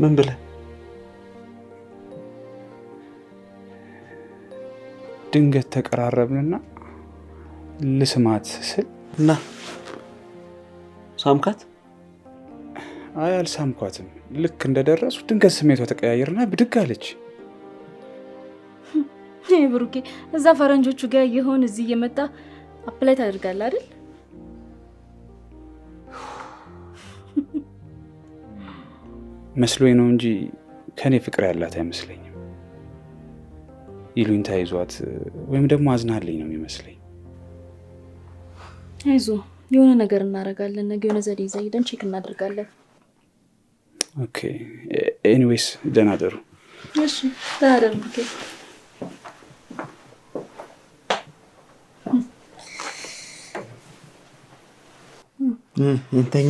ምን ብለህ? ድንገት ተቀራረብንና ልስማት ስል እና ሳምካት? አይ አልሳምኳትም። ልክ እንደደረሱ ድንገት ስሜቷ ተቀያየርና ብድግ አለች። ብሩኬ እዛ ፈረንጆቹ ጋር የሆን እዚህ እየመጣ አፕላይ ታደርጋለህ አይደል? መስሎኝ ነው እንጂ ከኔ ፍቅር ያላት አይመስለኝም። ይሉኝታ ይዟት ወይም ደግሞ አዝናለኝ ነው የሚመስለኝ። አይዞህ የሆነ ነገር እናደርጋለን። ነገ የሆነ ዘዴ ይዘን ሄደን ቼክ እናደርጋለን። ኦኬ ኤኒዌይስ ደህና ደሩ። እሺ ደህና ደሩ ብሩኬ። እንተኛ።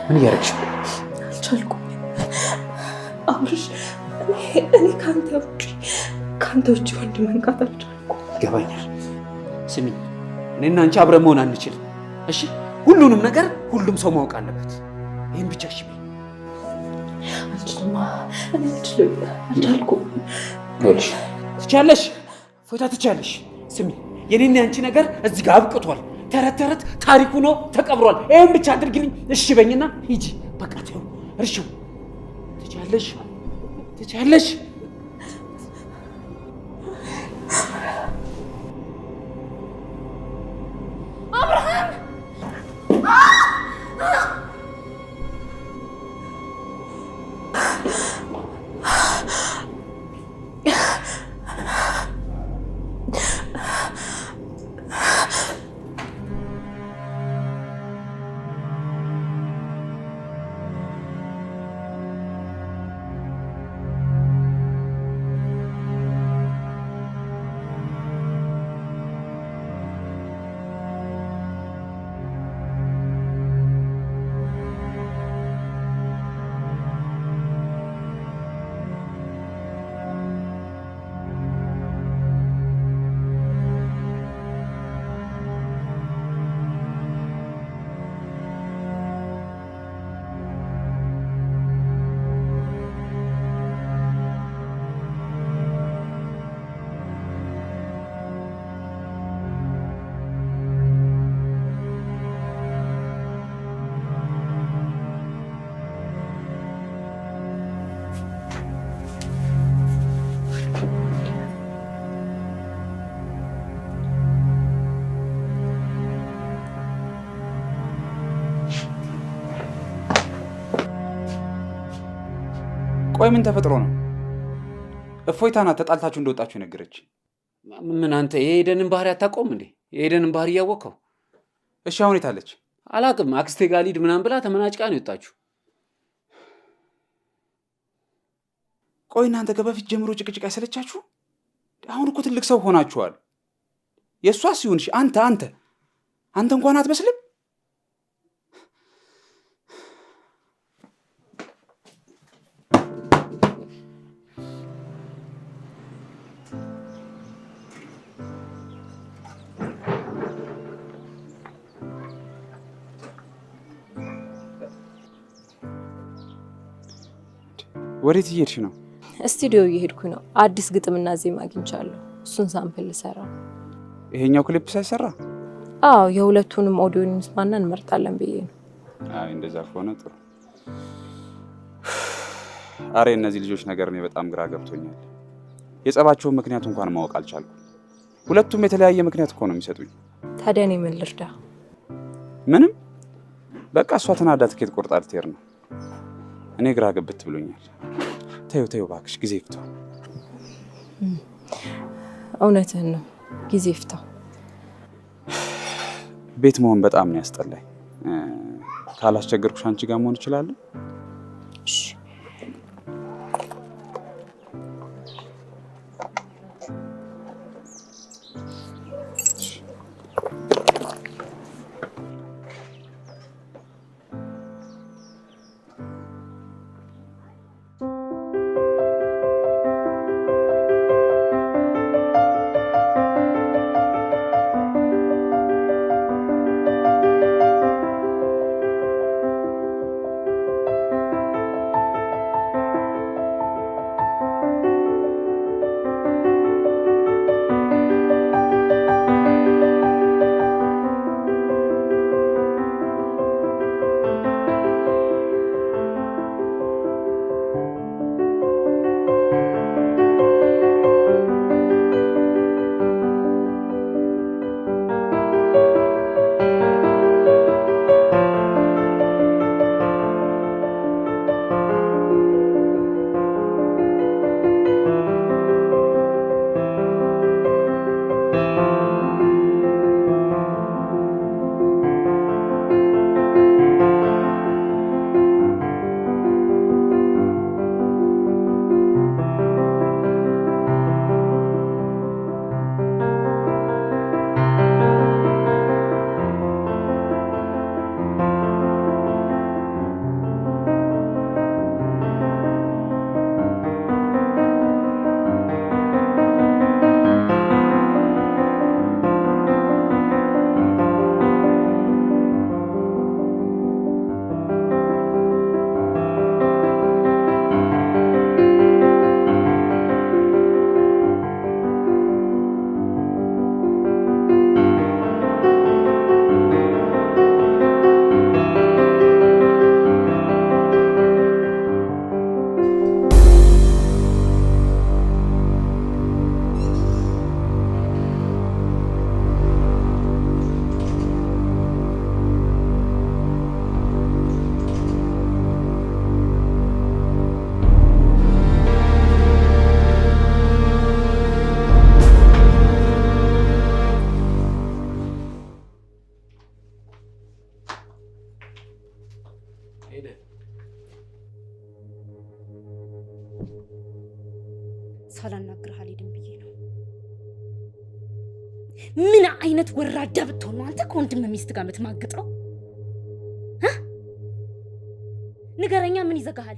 ምን እያደረግሽ? አልቻልኩም አብርሽ። እኔ ከአንተ ውጭ ወንድ መንካት አልቻልኩም። ይገባኛል። ስሚ እኔና አንቺ አብረን መሆን አንችልም። እሺ ሁሉንም ነገር ሁሉም ሰው ማወቅ አለበት። ይህን ብቻ እሺ በይ። አልቻልኩም። ትቻለሽ ፎታ ትቻለሽ። ስሚ የኔና ያንቺ ነገር እዚህ ጋር አብቅቷል። ተረት ተረት ታሪኩ ነው ተቀብሯል። ይሄን ብቻ አድርግልኝ እሺ በይና ሂጂ። በቃ ተው እርሺው። ትቻለሽ አብርሃም ቆይ ምን ተፈጥሮ ነው? እፎይታ ናት ተጣልታችሁ እንደወጣችሁ የነገረች። ምን አንተ የኤደንን ባህሪ አታውቀውም እንዴ? የኤደንን ባህሪ እያወቅኸው? እሺ አሁን የታለች? አላቅም። አክስቴ ጋር ልሂድ ምናምን ብላ ተመናጭቃ ነው የወጣችሁ። ቆይ እናንተ ከበፊት ጀምሮ ጭቅጭቅ አይሰለቻችሁ? አሁን እኮ ትልቅ ሰው ሆናችኋል። የእሷስ ይሁን እሺ፣ አንተ እንኳን አትመስልም። ወዴት እየሄድሽ ነው? ስቱዲዮ እየሄድኩኝ ነው። አዲስ ግጥምና ዜማ አግኝቻለሁ። እሱን ሳምፕል ልሰራ። ይሄኛው ክሊፕ ሳይሰራ? አዎ፣ የሁለቱንም ኦዲዮ እንስማና እንመርጣለን ብዬ ነው። አይ እንደዛ ከሆነ ጥሩ። አሬ እነዚህ ልጆች ነገር ነው በጣም ግራ ገብቶኛል። የጸባቸውን ምክንያት እንኳን ማወቅ አልቻልኩም። ሁለቱም የተለያየ ምክንያት እኮ ነው የሚሰጡኝ። ታዲያ እኔ ምን ልርዳ? ምንም። በቃ እሷ ተናዳ ትኬት ቆርጣ ልትሄድ ነው። እኔ ግራ ገብት ብሎኛል። ተይው እባክሽ፣ ጊዜ ይፍታው። እውነትህን ነው፣ ጊዜ ይፍታው። ቤት መሆን በጣም ነው ያስጠላኝ። ካላስቸገርኩሽ አንቺ ጋር መሆን እችላለሁ? እሺ። ሳላናግርህ አልሄድም ብዬ ነው። ምን አይነት ወራዳ ብትሆን ነው አንተ ከወንድም ሚስት ጋር የምትማግጠው? ንገረኛ፣ ምን ይዘጋሃል?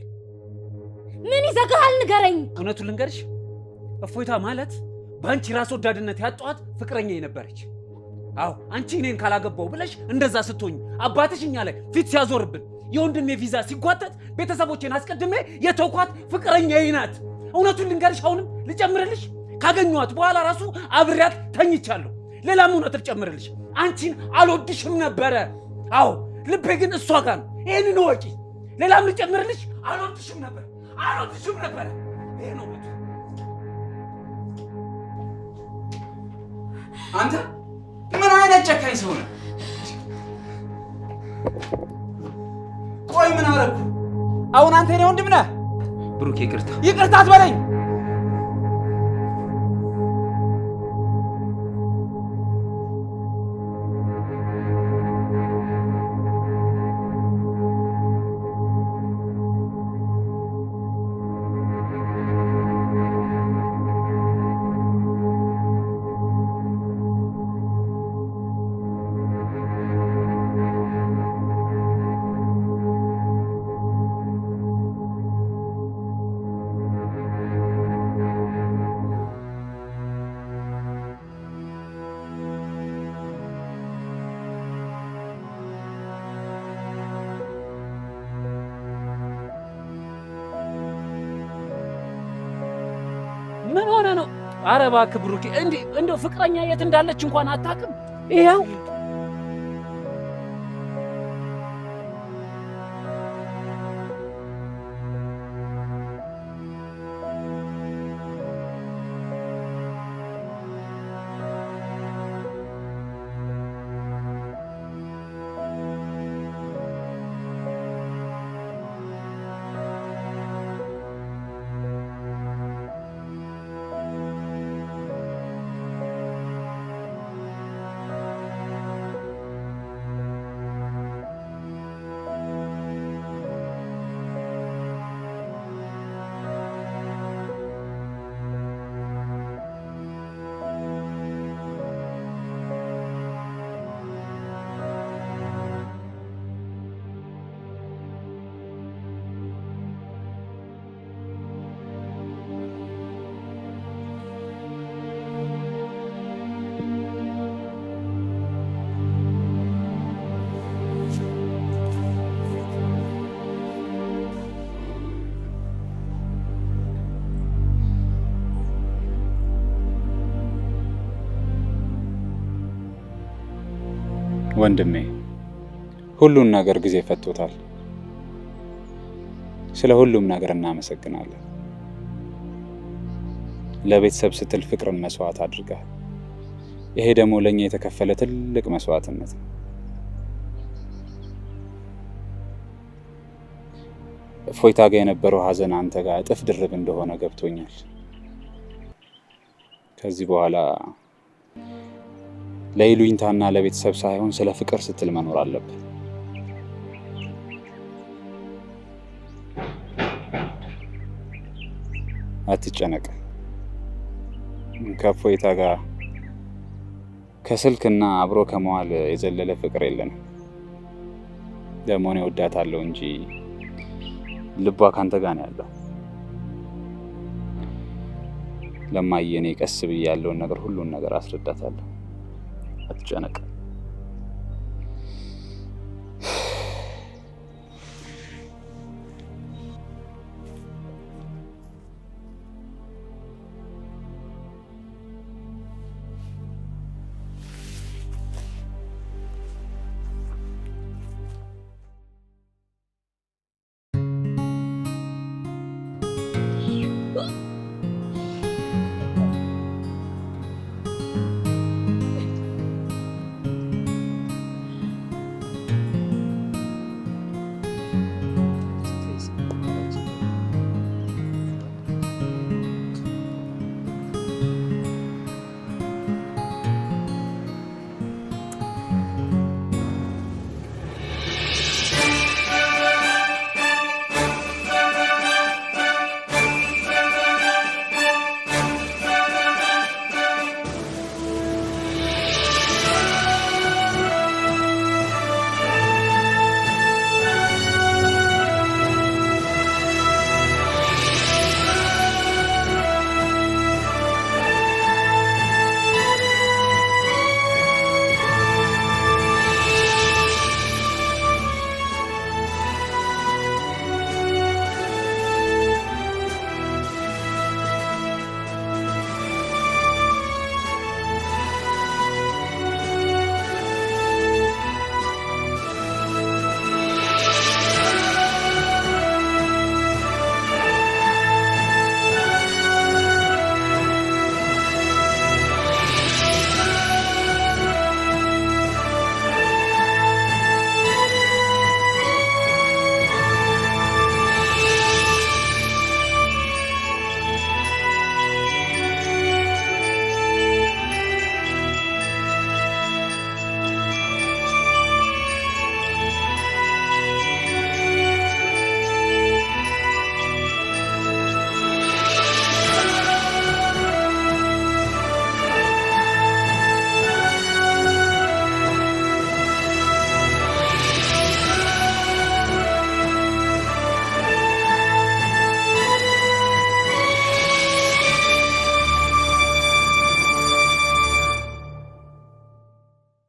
ምን ይዘጋሃል? ንገረኝ። እውነቱን ልንገርሽ፣ እፎይታ ማለት በአንቺ ራስ ወዳድነት ያጧት ፍቅረኛ የነበረች። አዎ አንቺ እኔን ካላገባው ብለሽ እንደዛ ስትሆኝ አባትሽ እኛ ላይ ፊት ሲያዞርብን የወንድሜ ቪዛ ሲጓተት ቤተሰቦቼን አስቀድሜ የተውኳት ፍቅረኛዬ ናት። እውነቱን ልንገርሽ፣ አሁንም ልጨምርልሽ፣ ካገኘኋት በኋላ ራሱ አብሬያት ተኝቻለሁ። ሌላም እውነት ልጨምርልሽ፣ አንቺን አልወድሽም ነበረ። አዎ ልቤ ግን እሷ ጋር ነው። ይሄንን ወቂ። ሌላም ልጨምርልሽ፣ አልወድሽም ነበር። ይሄ ነው እውነቱ። አንተ ምን አይነት ጨካኝ ሰው ነህ? ቆይ ምን አደረኩ? አሁን አንተ የኔ ወንድም ነህ? ብሩክ ይቅርታ። ይቅርታ አትበለኝ። ምን ሆነ ነው? ኧረ እባክህ ብሩኬ፣ እንደው ፍቅረኛ የት እንዳለች እንኳን አታውቅም? ይኸው ወንድሜ ሁሉን ነገር ጊዜ ፈቶታል። ስለ ሁሉም ነገር እናመሰግናለን። ለቤተሰብ ስትል ፍቅርን መስዋዕት አድርገሃል። ይሄ ደግሞ ለኛ የተከፈለ ትልቅ መስዋዕትነት ነው። እፎይታ ጋር የነበረው ሀዘን አንተ ጋር እጥፍ ድርብ እንደሆነ ገብቶኛል። ከዚህ በኋላ ለይሉኝታና ለቤተሰብ ሳይሆን ስለ ፍቅር ስትል መኖር አለብህ። አትጨነቅ። ከእፎይታ ጋር ከስልክና አብሮ ከመዋል የዘለለ ፍቅር የለንም። ደግሞ እኔ እወዳታለሁ እንጂ ልቧ ካንተ ጋር ነው ያለው። ለማየ እኔ ቀስ ብዬ ያለውን ነገር ሁሉን ነገር አስረዳታለሁ። አትጨነቅ።